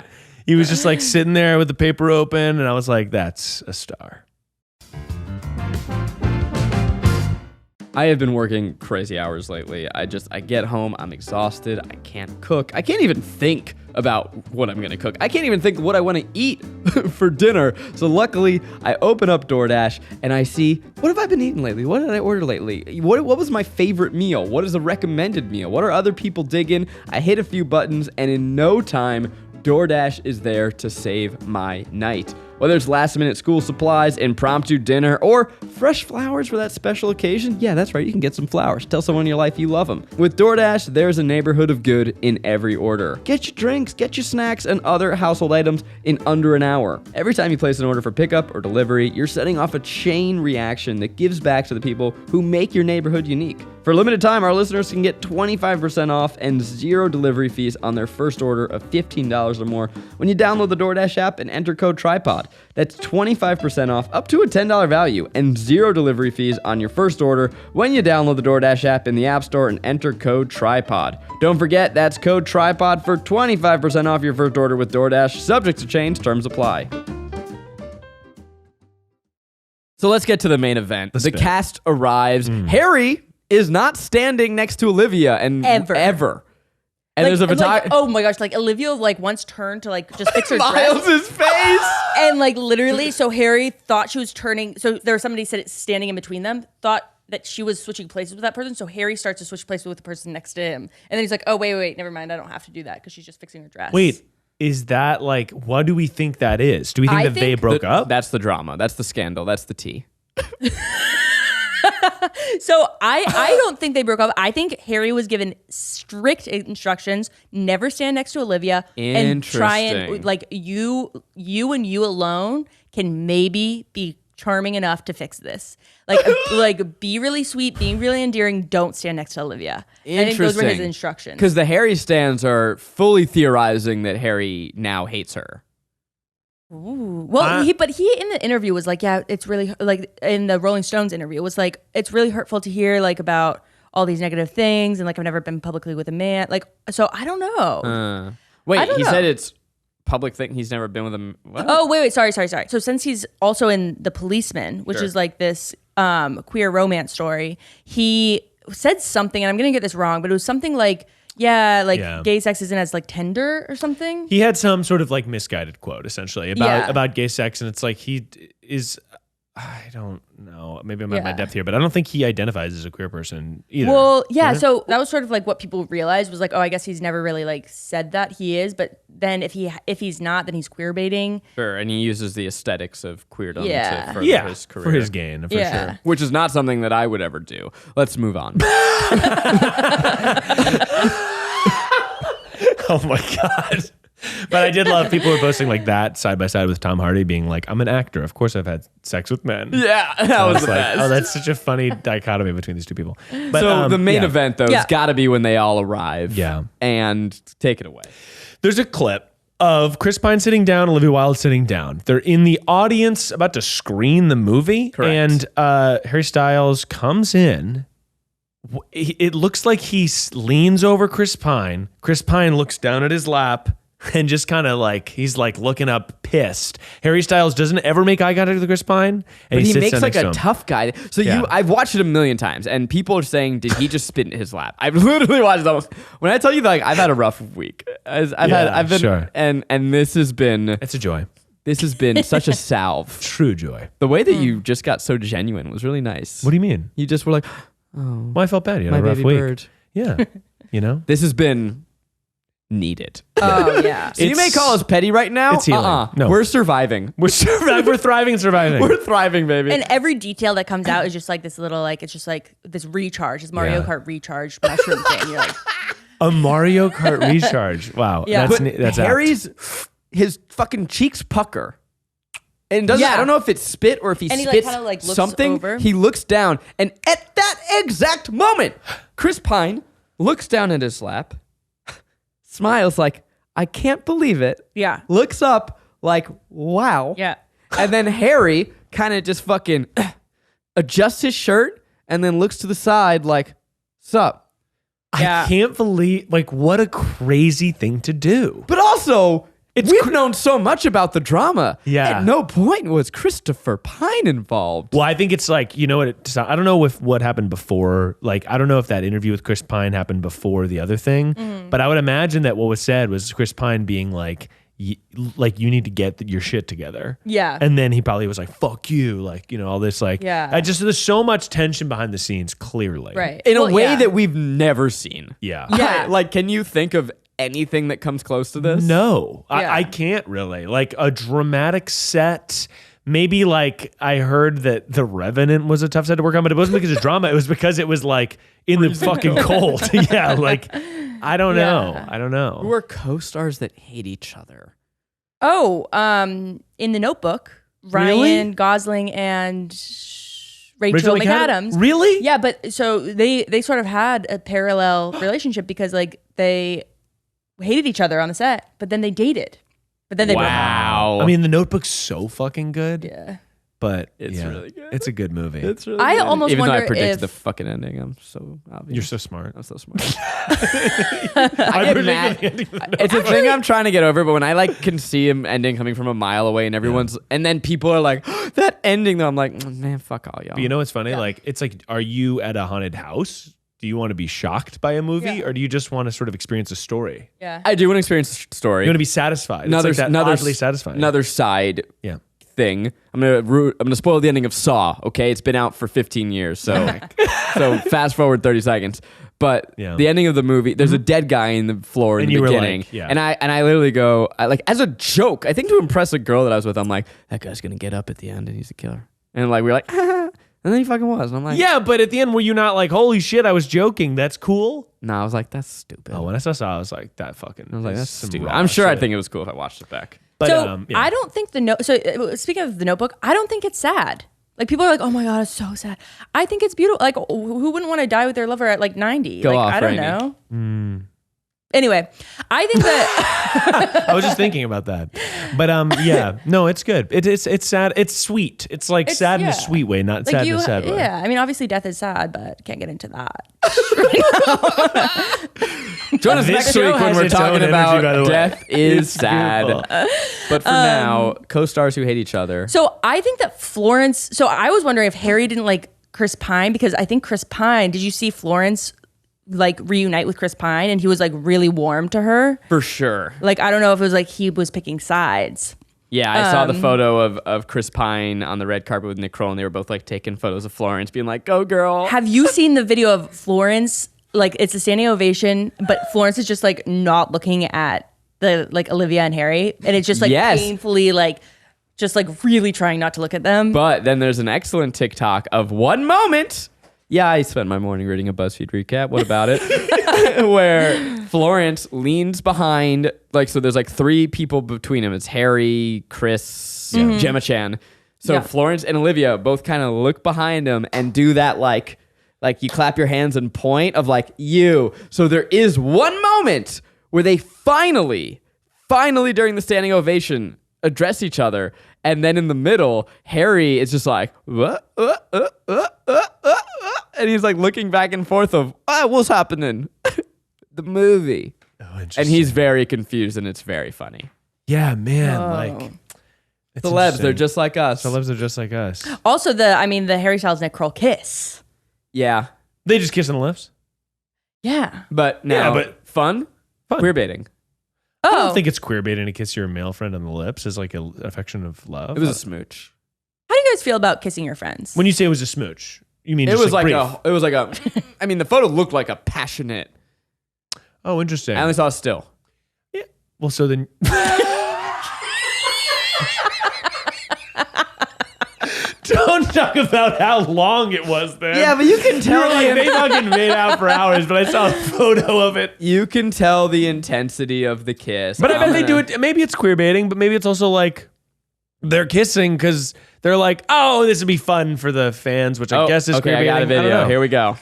He was just like sitting there with the paper open, and I was like, that's a star. I have been working crazy hours lately. I get home, I'm exhausted. I can't cook. I can't even think about what I'm gonna cook. I can't even think what I want to eat for dinner. So luckily, I open up DoorDash and I see, what have I been eating lately? What did I order lately? What was my favorite meal? What is a recommended meal? What are other people digging? I hit a few buttons, and in no time, DoorDash is there to save my night. Whether it's last-minute school supplies, impromptu dinner, or fresh flowers for that special occasion, yeah, that's right, you can get some flowers. Tell someone in your life you love them. With DoorDash, there's a neighborhood of good in every order. Get your drinks, get your snacks, and other household items in under an hour. Every time you place an order for pickup or delivery, you're setting off a chain reaction that gives back to the people who make your neighborhood unique. For a limited time, our listeners can get 25% off and 0 delivery fees on their first order of $15 or more when you download the DoorDash app and enter code TryPod. That's 25% off up to a $10 value and 0 delivery fees on your first order when you download the DoorDash app in the App Store and enter code TryPod. Don't forget, that's code TryPod for 25% off your first order with DoorDash. Subject to change, terms apply. So let's get to the main event. The spin. cast arrives. Harry is not standing next to Olivia and ever. And there's a photographer. Oh my gosh! Like Olivia, like once turned to like just fix her dress, Miles's face, and like literally, so Harry thought she was turning. So there was somebody standing in between them, thought that she was switching places with that person. So Harry starts to switch places with the person next to him, and then he's like, "Oh wait, never mind. I don't have to do that because she's just fixing her dress." Wait, is that like? What do we think that is? Do we think they broke up? That's the drama. That's the scandal. That's the tea. So I don't think they broke up. I think Harry was given strict instructions: never stand next to Olivia, and try and like you and you alone can maybe be charming enough to fix this. Like be really sweet, being really endearing. Don't stand next to Olivia. I think those were his instructions. Because the Harry stands are fully theorizing that Harry now hates her. Ooh. Well, he in the interview was like, yeah, it's really like in the Rolling Stones interview was like, it's really hurtful to hear like about all these negative things and like I've never been publicly with a man. Like, so I don't know. He said it's public thing. He's never been with a. What? Oh wait, sorry. So since he's also in The Policeman, which is like this queer romance story, he said something, and I'm gonna get this wrong, but it was something like. Gay sex isn't as like tender or something. He had some sort of like misguided quote essentially about gay sex, and it's like he is. I don't know. Maybe I'm at my depth here, but I don't think he identifies as a queer person either. Well, yeah. Right? So that was sort of like what people realized was like, oh, I guess he's never really like said that he is, but then if he's not, then he's queer baiting. Sure, and he uses the aesthetics of queerdom to further his career. For his gain, for sure. Which is not something that I would ever do. Let's move on. Oh my God. But I did love people were posting like that side by side with Tom Hardy being like, I'm an actor. Of course I've had sex with men. Yeah, that was the like, best. oh, that's such a funny dichotomy between these two people. But, so the main event, though, has got to be when they all arrive. Yeah. And take it away. There's a clip of Chris Pine sitting down, Olivia Wilde sitting down. They're in the audience about to screen the movie. Correct. And Harry Styles comes in. It looks like he leans over Chris Pine. Chris Pine looks down at his lap and just kind of like, he's like looking up pissed. Harry Styles doesn't ever make eye contact with Chris Pine. And but he makes like like a tough guy. So I've watched it a million times and people are saying, did he just spit in his lap? I've literally watched it almost. When I tell you like I've had a rough week. I've been, sure. and this has been. It's a joy. This has been such a salve. True joy. The way that you just got so genuine was really nice. What do you mean? You just were like, oh, well, I felt bad. You had my a rough baby week. bird. Yeah. You know? This has been needed. Oh, yeah. So you may call us petty right now. It's healing. No. We're surviving. We're thriving and surviving. We're thriving, baby. And every detail that comes out is just like this little, like, it's just like this recharge, this Mario Kart recharge mushroom thing. You're like, a Mario Kart recharge. Wow. Yeah. That's Harry's, his fucking cheeks pucker. And doesn't, I don't know if it's spit or if he spits like, kinda, like, looks something. over. He looks down, and at that exact moment, Chris Pine looks down at his lap, smiles like, I can't believe it. Yeah. Looks up like, wow. Yeah. And then Harry kind of just fucking adjusts his shirt and then looks to the side like, sup? I can't believe, like, what a crazy thing to do. But also, we've known so much about the drama. Yeah. At no point was Christopher Pine involved. Well, I think it's like, you know what, I don't know if what happened before, like, I don't know if that interview with Chris Pine happened before the other thing, but I would imagine that what was said was Chris Pine being like, you need to get your shit together. Yeah. And then he probably was like, fuck you. Like, you know, all this, like, there's so much tension behind the scenes, clearly. Right. In a way that we've never seen. Yeah. Yeah. Like, can you think of anything that comes close to this? No, Yeah. I can't really. Like a dramatic set. Maybe like I heard that The Revenant was a tough set to work on, but it wasn't because of drama. It was because it was like in the fucking cold. Yeah, like I don't know. I don't know. Who are co-stars that hate each other? Oh, in The Notebook, Ryan Gosling and Rachel McAdams. Really? Yeah, but so they sort of had a parallel relationship because like they hated each other on the set, but then they dated. But then they broke up. Wow. I mean, The Notebook's so fucking good. Yeah. But It's really good. It's a good movie. It's really I good. almost Even though I wonder predicted if- the fucking ending. I'm so obvious. You're so smart. I'm so smart. I get mad. It's a thing I'm trying to get over, but when I like can see him ending coming from a mile away and everyone's and then people are like, that ending though, I'm like, man, fuck all y'all. But you know what's funny? Like, it's like, are you at a haunted house? Do you want to be shocked by a movie, or do you just want to sort of experience a story? Yeah. I do want to experience the story. You want to be satisfied. Another, it's like that oddly satisfying. Another side Yeah. thing. I'm gonna spoil the ending of Saw. Okay, it's been out for 15 years, so so fast forward 30 seconds. But the ending of the movie, there's a dead guy in the floor in the beginning, and I literally go like as a joke. I think to impress a girl that I was with, I'm like, that guy's gonna get up at the end and he's a killer, and like we're like. And then he fucking was. And I'm like, yeah, but at the end, were you not like, holy shit, I was joking? That's cool. No, I was like, that's stupid. Oh, when I saw, I was like, that fucking. I was like, is that's some stupid. raw I'm sure shit. I'd think it was cool if I watched it back. But, So I don't think So speaking of the Notebook, I don't think it's sad. Like people are like, oh my god, it's so sad. I think it's beautiful. Like who wouldn't want to die with their lover at like 90? Go like off, I don't Rainie. know. Anyway, I think that I was just thinking about that. But yeah, no, it's good. It's sad. It's sweet. It's like sad in a sweet way, not like sad in a sad way. Yeah, I mean, obviously death is sad, but can't get into that. Join us This next show week when has we're its talking own about energy, by the way. death is It's sad. beautiful. But for now, co-stars who hate each other. So I think that Florence. So I was wondering if Harry didn't like Chris Pine because I think Chris Pine. Did you see Florence like reunite with Chris Pine and he was like really warm to her? For sure. Like I don't know if it was like he was picking sides. Yeah, I saw the photo of Chris Pine on the red carpet with Nick Kroll, and they were both like taking photos of Florence, being like, "Go girl." Have you seen the video of Florence? Like it's a standing ovation, but Florence is just like not looking at the like Olivia and Harry, and it's just like painfully like just like really trying not to look at them. But then there's an excellent TikTok of one moment. Yeah, I spent my morning reading a BuzzFeed recap. What about it? Where Florence leans behind, like, so there's like three people between them. It's Harry, Chris, Gemma Chan. So Florence and Olivia both kind of look behind them and do that like you clap your hands and point of like you. So there is one moment where they finally during the standing ovation address each other. And then in the middle, Harry is just like, and he's like looking back and forth of, what's happening? The movie. Oh, And he's very confused and it's very funny. Yeah, man. Like Celebs, they're just like us. Celebs are just like us. Also, the Harry Styles Nick Kroll kiss. Yeah. They just kiss on the lips. Yeah. But now, but fun? Queer baiting. I don't think it's queer baiting to kiss your male friend on the lips as like an affection of love. It was a smooch. How do you guys feel about kissing your friends? When you say it was a smooch, you mean It just was like brief? it was like a, I mean, the photo looked like a passionate. Oh, interesting. I only saw a still. Yeah. Well, so then. Don't talk about how long it was then. Yeah, but you can tell They fucking made out for hours, but I saw a photo of it. You can tell the intensity of the kiss. But I bet they do it. Maybe it's queer baiting, but maybe it's also like they're kissing because they're like, oh, this would be fun for the fans, which I guess is queer baiting. I got a video. Here we go.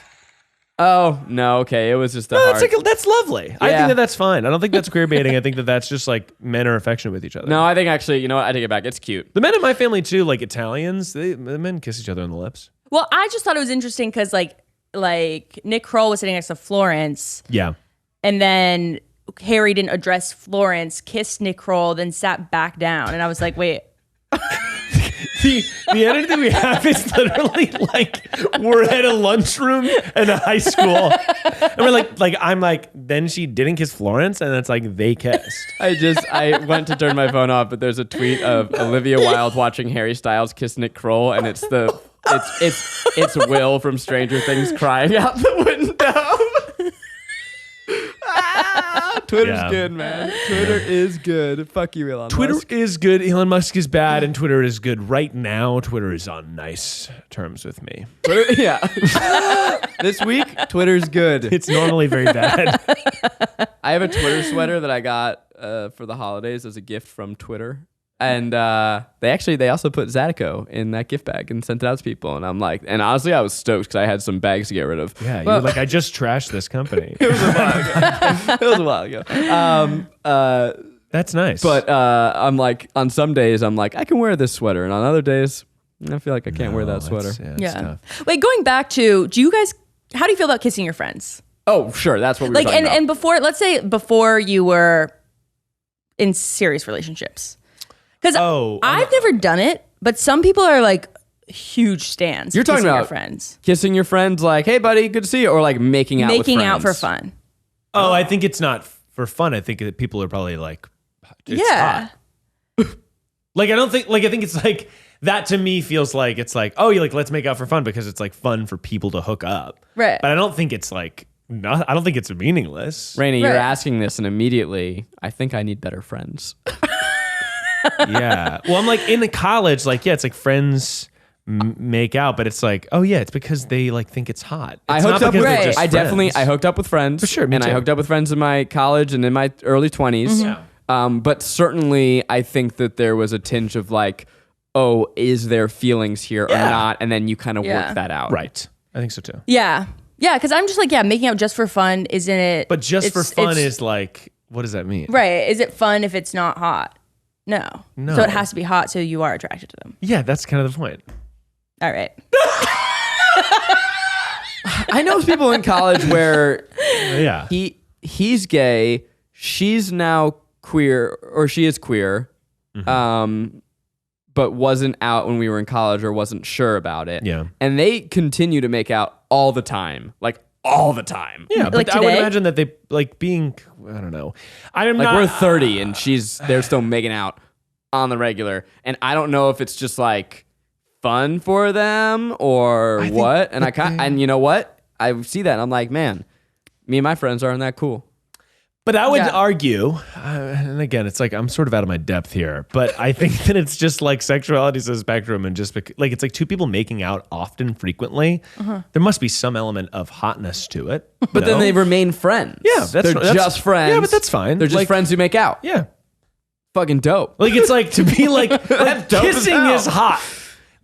Oh, no, okay. It was just a No, hard... that's, that's lovely. I Yeah. think that's fine. I don't think that's queer baiting. I think that's just like men are affectionate with each other. No, I think actually, you know what? I take it back. It's cute. The men in my family too, like Italians, the men kiss each other on the lips. Well, I just thought it was interesting because like Nick Kroll was sitting next to Florence, Yeah. and then Harry didn't address Florence, kissed Nick Kroll, then sat back down, and I was like, wait. The energy we have is literally like we're at a lunchroom in a high school, and we're like I'm like. Then she didn't kiss Florence, and it's like they kissed. I went to turn my phone off, but there's a tweet of Olivia Wilde watching Harry Styles kiss Nick Kroll, and it's Will from Stranger Things crying out the window. Twitter's good, man. Twitter is good. Fuck you, Elon Twitter Musk. is good. Elon Musk is bad, and Twitter is good. Right now, Twitter is on nice terms with me. Twitter, yeah. This week, Twitter's good. It's normally very bad. I have a Twitter sweater that I got for the holidays as a gift from Twitter. And they also put Zydeco in that gift bag and sent it out to people. And I'm like, and honestly, I was stoked because I had some bags to get rid of. Yeah, you're like, I just trashed this company. It was a while ago. That's nice. But I'm like, on some days, I'm like, I can wear this sweater. And on other days, I feel like I can't wear that sweater. It's tough. Wait, going back to, how do you feel about kissing your friends? Oh, sure. That's what we were talking about. And before, let's say before you were in serious relationships. Because I've never done it, but some people are like huge stans. You're talking about your friends. Kissing your friends like, hey, buddy, good to see you. Or like making out with friends. Making out for fun. Oh, I think it's not for fun. I think that people are probably like, it's hot. I think it's like, that to me feels like, it's like, oh, you're like, let's make out for fun because it's like fun for people to hook up. Right. But I don't think it's like, I don't think it's meaningless. Rainie, you're asking this and immediately, I think I need better friends. Yeah. Well, I'm like in the college, like, yeah, it's like friends make out, but it's like, oh yeah, it's because they like think it's hot. I hooked up with friends. For sure, me too. I hooked up with friends in my college and in my early 20s. Mm-hmm. But certainly I think that there was a tinge of like, oh, is there feelings here or not? And then you kind of work that out. Right. I think so too. Yeah. Yeah, because I'm just like, making out just for fun, isn't it? But just for fun is like, what does that mean? Right. Is it fun if it's not hot? No. No. So it has to be hot so you are attracted to them. Yeah, that's kind of the point. All right. I know people in college where Yeah. he's gay, she's now queer, or she is queer, but wasn't out when we were in college or wasn't sure about it. Yeah. And they continue to make out all the time. Like all the time. Yeah, Like but I would today? imagine that they like being, I don't know. I'm Like not. we're 30 and they're still making out on the regular. And I don't know if it's just like fun for them or what. And and you know what? I see that and I'm like, man, me and my friends aren't that cool. But I would argue, and again, it's like I'm sort of out of my depth here, but I think that it's just like sexuality is a spectrum, and just like it's like two people making out often, frequently. There must be some element of hotness to it. But then they remain friends. Yeah, they're just friends. Yeah, but that's fine. They're just like, friends who make out. Yeah, fucking dope. like it's like to be like dope as kissing hell. is hot.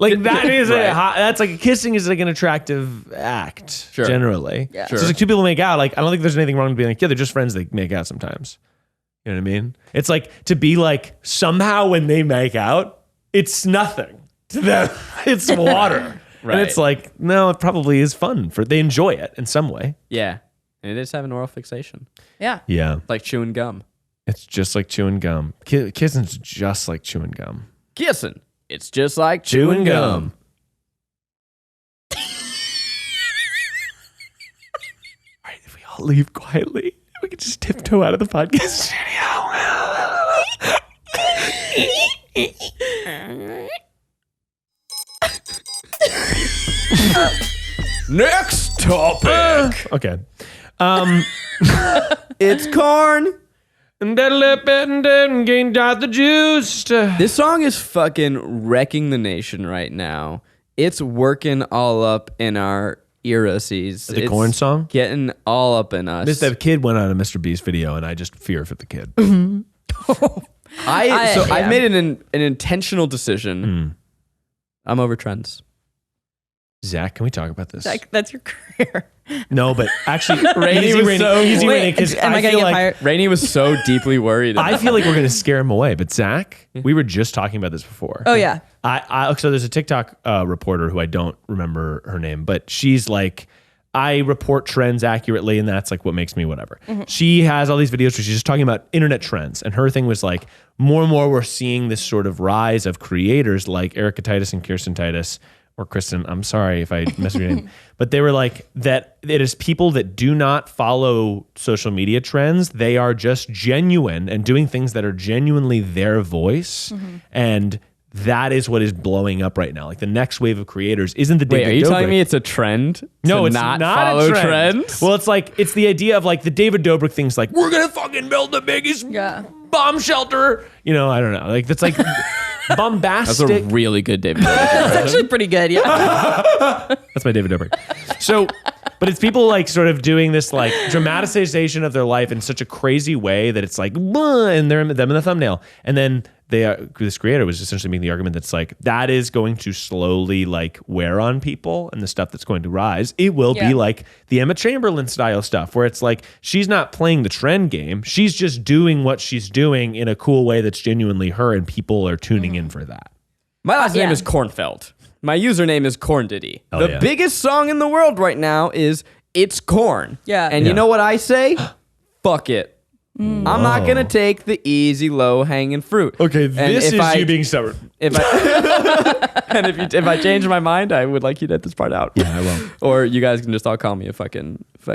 Like that is Right. a hot. That's like kissing is like an attractive act generally. Yeah. So it's like two people make out. Like I don't think there's anything wrong with being like, yeah, they're just friends. They make out sometimes. You know what I mean? It's like to be like somehow when they make out, it's nothing to them. It's water. Right. And it's like, no, it probably is fun they enjoy it in some way. Yeah. And it is having oral fixation. Yeah. Yeah. Like chewing gum. It's just like chewing gum. Kissing's just like chewing gum. Kissing. It's just like chewing gum. All right, if we all leave quietly, we could just tiptoe out of the podcast studio. Next topic. Okay. It's corn. The juice. This song is fucking wrecking the nation right now. It's working all up in our irises. The corn song? Getting all up in us. The kid went on a Mr. Beast video, and I just fear for the kid. I've made an intentional decision. I'm over trends. Zach, can we talk about this? Like, that's your career. No, but actually, Rainie was so Wait, am I gonna get fired? Rainie was so deeply worried. I feel like we're going to scare him away. But Zach, we were just talking about this before. Oh, yeah. So there's a TikTok reporter who I don't remember her name, but she's like, I report trends accurately, and that's like what makes me whatever. She has all these videos where she's just talking about internet trends, and her thing was like, more and more we're seeing this sort of rise of creators like Erica Titus and Kirsten Titus, or Kristen, I'm sorry if I messed your name, but they were like that it is people that do not follow social media trends. They are just genuine and doing things that are genuinely their voice. And that is what is blowing up right now. Like the next wave of creators isn't the David Wait, are you Dobrik. telling me it's a trend? No, to it's not not follow a trend. trends. Well, it's like, it's the idea of like the David Dobrik thing's like, we're going to fucking build the biggest bomb shelter. You know, I don't know. Like that's like bombastic. That's a really good David Dobrik. That's actually pretty good. Yeah. That's my David Dobrik. So, but it's people like sort of doing this like dramatization of their life in such a crazy way that it's like, and they're them in the thumbnail. And then this creator was essentially making the argument that's like, that is going to slowly like wear on people, and the stuff that's going to rise, it will be like the Emma Chamberlain style stuff where it's like, she's not playing the trend game. She's just doing what she's doing in a cool way that's genuinely her, and people are tuning in for that. My last name is Kornfeld. My username is Corn Diddy. Oh, the yeah. biggest song in the world right now is It's Corn. Yeah. And you know what I say? Fuck it. I'm not going to take the easy, low-hanging fruit. Okay, And this if is you being stubborn. If I and if I change my mind, I would like you to edit this part out. Yeah, I won't. Or you guys can just all call me a fucking. No,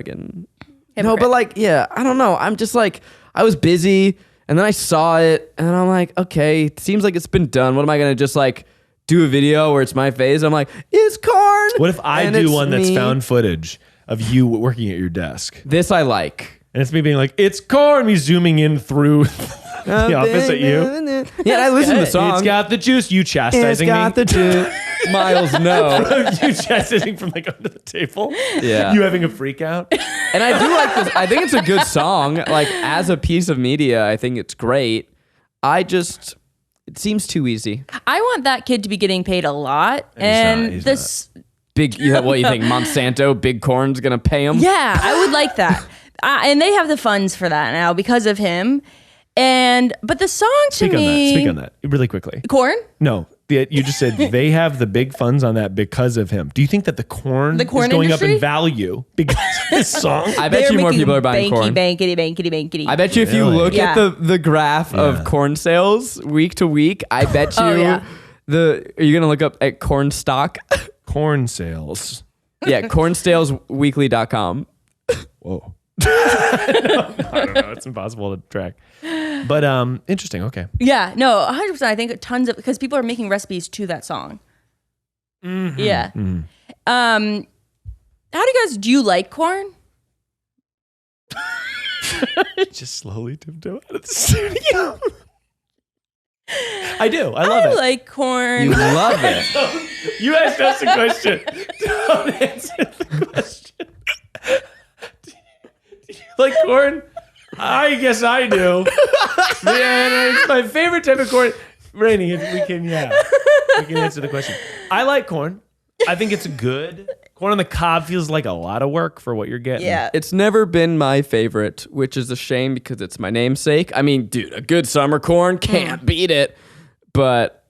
Hypocrite. but like, yeah, I don't know. I'm just like, I was busy, and then I saw it, and I'm like, okay, it seems like it's been done. What am I gonna just like do a video where it's my face? I'm like, it's Corn. What if I And do it's one that's me. found footage of you working at your desk? This I like. And it's me being like, it's Corn, me zooming in through the office at you. Yeah, I listen to the good. song. It's got the juice, you It's chastising got me. the juice. Miles, no. You chastising from like under the table. Yeah. You having a freak out. And I do like this. I think it's a good song. Like, as a piece of media, I think it's great. It seems too easy. I want that kid to be getting paid a lot. He's This, Big, what you think? Monsanto, Big Corn's gonna pay him? yeah, I would like that. And they have the funds for that now because of him. But the song to Speak on that really quickly. Corn? No, you just said they have the big funds on that because of him. Do you think that the corn is going industry? up in value because of this song? I bet you more people are buying corn. Bankity. I bet you if you Really? look Yeah. at the graph of corn sales week to week, I bet you Oh, yeah. are you gonna look up at corn stock? Corn sales. Yeah, cornsalesweekly.com. Whoa. I don't know. It's impossible to track. But interesting. Okay. Yeah, no, 100%. I think tons of, because people are making recipes to that song. Mm-hmm. Yeah. Do you like corn? Just slowly tiptoe out of the studio. I do. I love I it. like corn. You love it. You asked us a question. Don't answer the question. Do you like corn? I guess I do. Yeah, it's my favorite type of corn. Rainie, we can answer the question. I like corn. I think it's good. Corn on the cob feels like a lot of work for what you're getting. Yeah. It's never been my favorite, which is a shame because it's my namesake. I mean, dude, a good summer corn can't beat it. But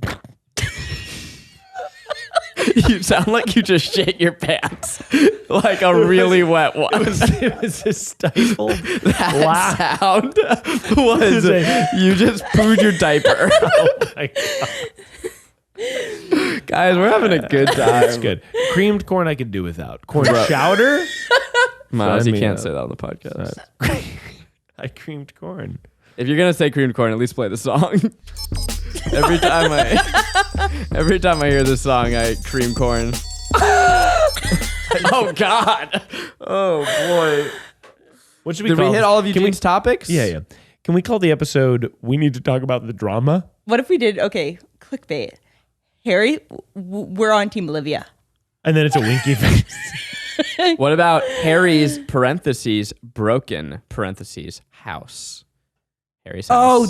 you sound like you just shit your pants, like a really wet one. It was a stifled laugh. That sound was you just pooed your diaper. Oh my God. Guys, we're having a good time. That's good. Creamed corn I could do without. Corn chowder? Miles, Sign you me up. say that on the podcast. I creamed corn. If you're gonna say creamed corn, at least play the song. Every time I hear this song, I cream corn. Oh God! Oh boy! What should we Did call we hit all of Eugene's topics? Yeah. Can we call the episode "We Need to Talk About the Drama"? What if we did, clickbait. Harry, we're on Team Olivia. And then it's a winky face. What about Harry's broken house? Harry's house. Oh,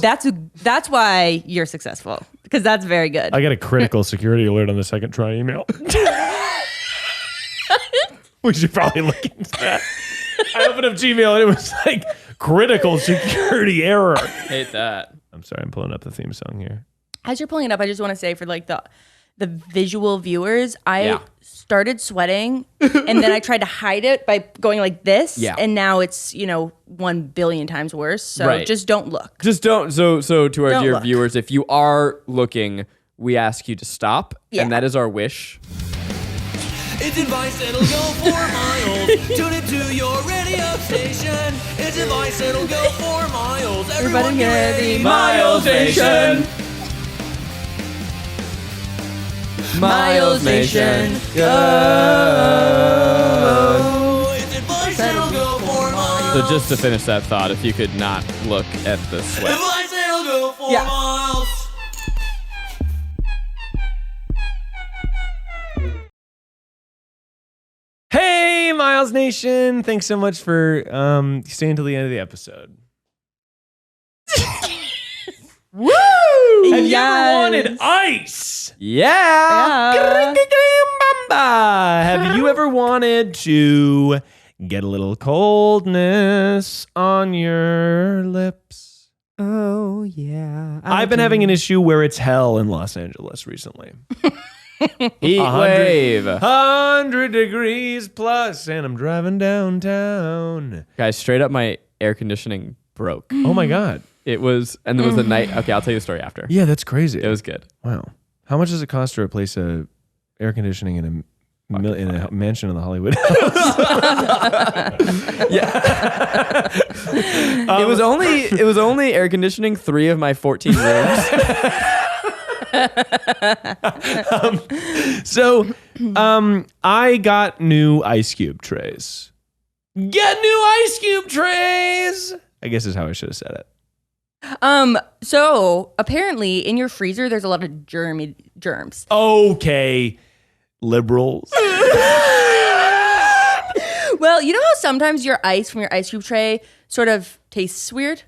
that's why you're successful, because that's very good. I got a critical security alert on the second try email. We should probably look into that. I opened up Gmail and it was like critical security error. Hate that. I'm sorry, I'm pulling up the theme song here. As you're pulling it up, I just want to say for like the visual viewers, I Yeah. started sweating and then I tried to hide it by going like this. Yeah. And now it's, 1 billion times worse. So Right. just don't look. Just don't. So to our Don't dear look. viewers, if you are looking, we ask you to stop, Yeah. and that is our wish. It's advice that'll go 4 miles. Tune it to your radio station. It's advice that'll go 4 miles. Everyone get ready. Miles Nation. Miles Nation. Oh, it's advice that'll go 4 miles. So just to finish that thought, if you could not look at the sweat. Advice that'll go 4 Yeah. miles. Hey, Miles Nation. Thanks so much for staying till the end of the episode. Woo! Have you ever wanted ice? Yeah. Have you ever wanted to get a little coldness on your lips? Oh yeah. I've been having an issue where it's hell in Los Angeles recently. Heat wave. 100 degrees plus, and I'm driving downtown. Guys, straight up, my air conditioning broke. Oh my God. It was, and there was a night. Okay, I'll tell you the story after. Yeah, that's crazy. It was good. Wow. How much does it cost to replace a air conditioning in a mansion in the Hollywood Hills? It was only air conditioning 3 of my 14 rooms. So, I got new ice cube trays. Get new ice cube trays, I guess is how I should have said it. So apparently in your freezer, there's a lot of germs. Okay, liberals. Well, you know how sometimes your ice from your ice cube tray sort of tastes weird?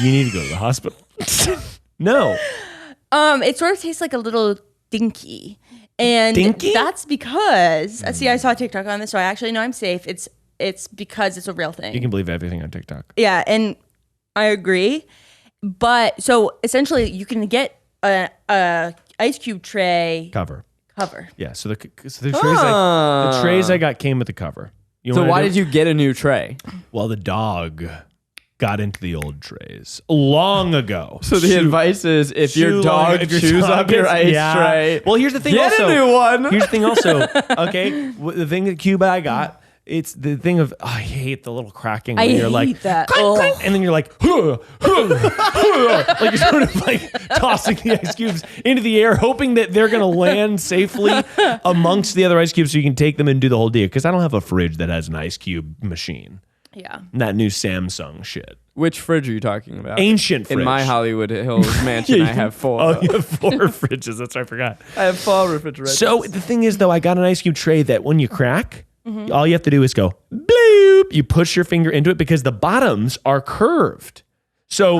You need to go to the hospital. No. It sort of tastes like a little dinky. And Dinky? that's because, see, I saw a TikTok on this, so I actually know I'm safe. It's because it's a real thing. You can believe everything on TikTok. Yeah, and I agree. But so essentially, you can get a ice cube tray Cover. Yeah. So the trays I got came with the cover. So why did you get a new tray? Well, the dog got into the old trays long ago. So the advice is if your dog chews up your ice tray. Well, here's the thing. Get also, a new one. Here's the thing. Also, okay, the thing that Cuba I got. It's the thing of I hate the little cracking. When you're like, that. Clank, clank, and then you're like, like you're sort of like tossing the ice cubes into the air, hoping that they're gonna land safely amongst the other ice cubes, so you can take them and do the whole deal. Because I don't have a fridge that has an ice cube machine. Yeah. That new Samsung shit. Which fridge are you talking about? Ancient fridge. In my Hollywood Hills mansion, I have 4. Oh, you have 4 fridges. That's what I forgot. I have 4 refrigerators. So the thing is, though, I got an ice cube tray that when you crack, all you have to do is go bloop. You push your finger into it because the bottoms are curved. So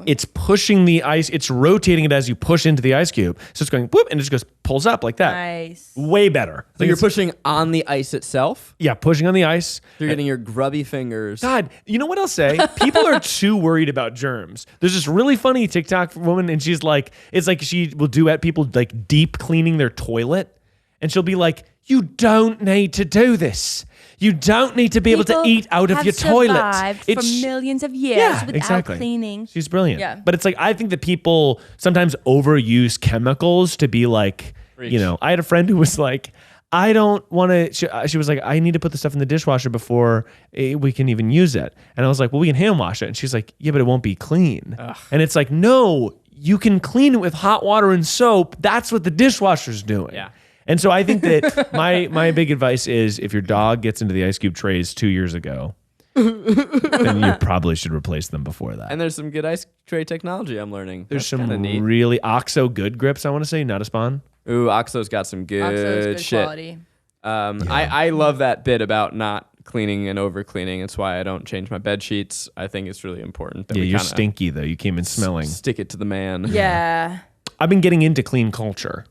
it's pushing the ice. It's rotating it as you push into the ice cube. So it's going whoop, and it just goes pulls up like that. Nice. Way better. So you're pushing on the ice itself? Yeah, pushing on the ice. You're getting your grubby fingers. God, you know what I'll say? People are too worried about germs. There's this really funny TikTok woman, and she's like, it's like she will duet people like deep cleaning their toilet, and she'll be like, "You don't need to do this. You don't need to be able to eat out of your toilet." For millions of years without cleaning. She's brilliant. Yeah. But it's like, I think that people sometimes overuse chemicals to be like, you know, I had a friend who was like, I don't want to, she was like, I need to put the stuff in the dishwasher before we can even use it. And I was like, well, we can hand wash it. And she's like, yeah, but it won't be clean. Ugh. And it's like, no, you can clean it with hot water and soap. That's what the dishwasher's doing. Yeah. And so I think that my big advice is if your dog gets into the ice cube trays 2 years ago, then you probably should replace them before that. And there's some good ice tray technology I'm learning. There's That's some neat. really OXO good grips, I want to say, not a spawn. Ooh, OXO's got some good shit. Quality. I love that bit about not cleaning and over cleaning. It's why I don't change my bed sheets. I think it's really important that Yeah, we you're kinda stinky though. You came in smelling. stick it to the man. Yeah. I've been getting into clean culture.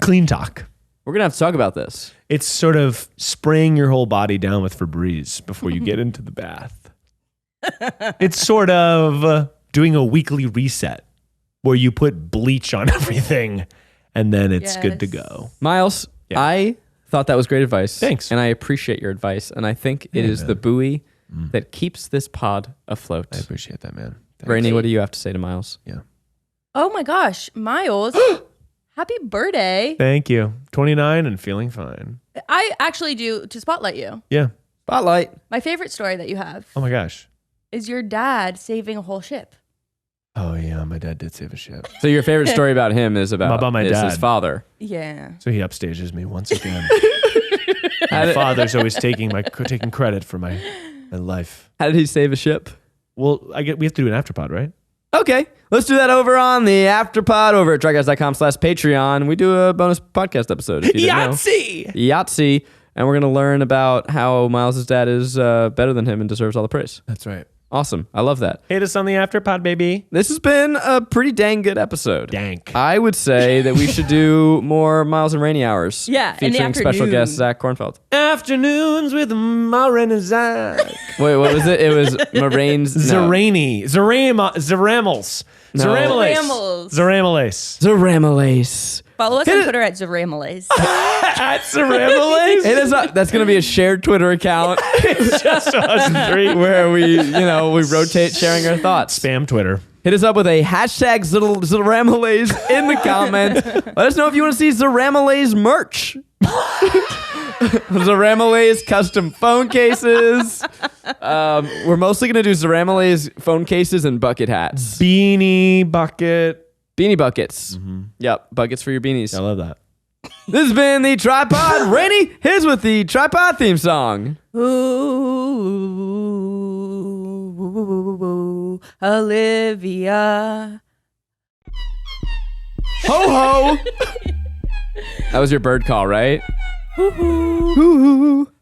Clean talk. We're gonna have to talk about this. It's sort of spraying your whole body down with Febreze before you get into the bath. It's sort of doing a weekly reset where you put bleach on everything and then it's good to go. Miles, I thought that was great advice. Thanks. And I appreciate your advice. And I think it is the buoy that keeps this pod afloat. I appreciate that, man. Rainie, what do you have to say to Miles? Yeah. Oh my gosh, Miles. Happy birthday. Thank you. 29 and feeling fine. I actually do, to spotlight you, Yeah. Spotlight. my favorite story that you have Oh my gosh. is your dad saving a whole ship. Oh yeah, my dad did save a ship. So your favorite story about him is about my his dad. father. Yeah. So he upstages me once again. My father's always taking credit for my life. How did he save a ship? Well, we have to do an afterpod, right? Okay, let's do that over on the Afterpod over at tryguys.com/Patreon. We do a bonus podcast episode. If you didn't know. Yahtzee! And we're going to learn about how Miles' dad is better than him and deserves all the praise. That's right. Awesome. I love that. Hit us on the Afterpod, baby. This has been a pretty dang good episode. Dank. I would say that we should do more Miles and Rainie hours. Yeah, in the featuring special afternoon. guest Zach Kornfeld. Afternoons with Maureen and Zach. Wait, what was it? It was Moraine's. No. Rainie. Zaramels. No. Zaramalase. Zaramalase. Follow us on Twitter at Zaramalase. At Zaramalase? It is that's going to be a shared Twitter account. It's just us three. Where we rotate sharing our thoughts. Spam Twitter. Hit us up with a hashtag Zaramalase in the comments. Let us know if you want to see Zaramalase merch. Zaramalase custom phone cases. We're mostly going to do Zaramalase phone cases and bucket hats. Beanie buckets. Mm-hmm. Yep, buckets for your beanies. I love that. This has been the TryPod. Rainie, here's with the TryPod theme song. Ooh, Olivia. Ho ho. That was your bird call, right? Hoo hoo.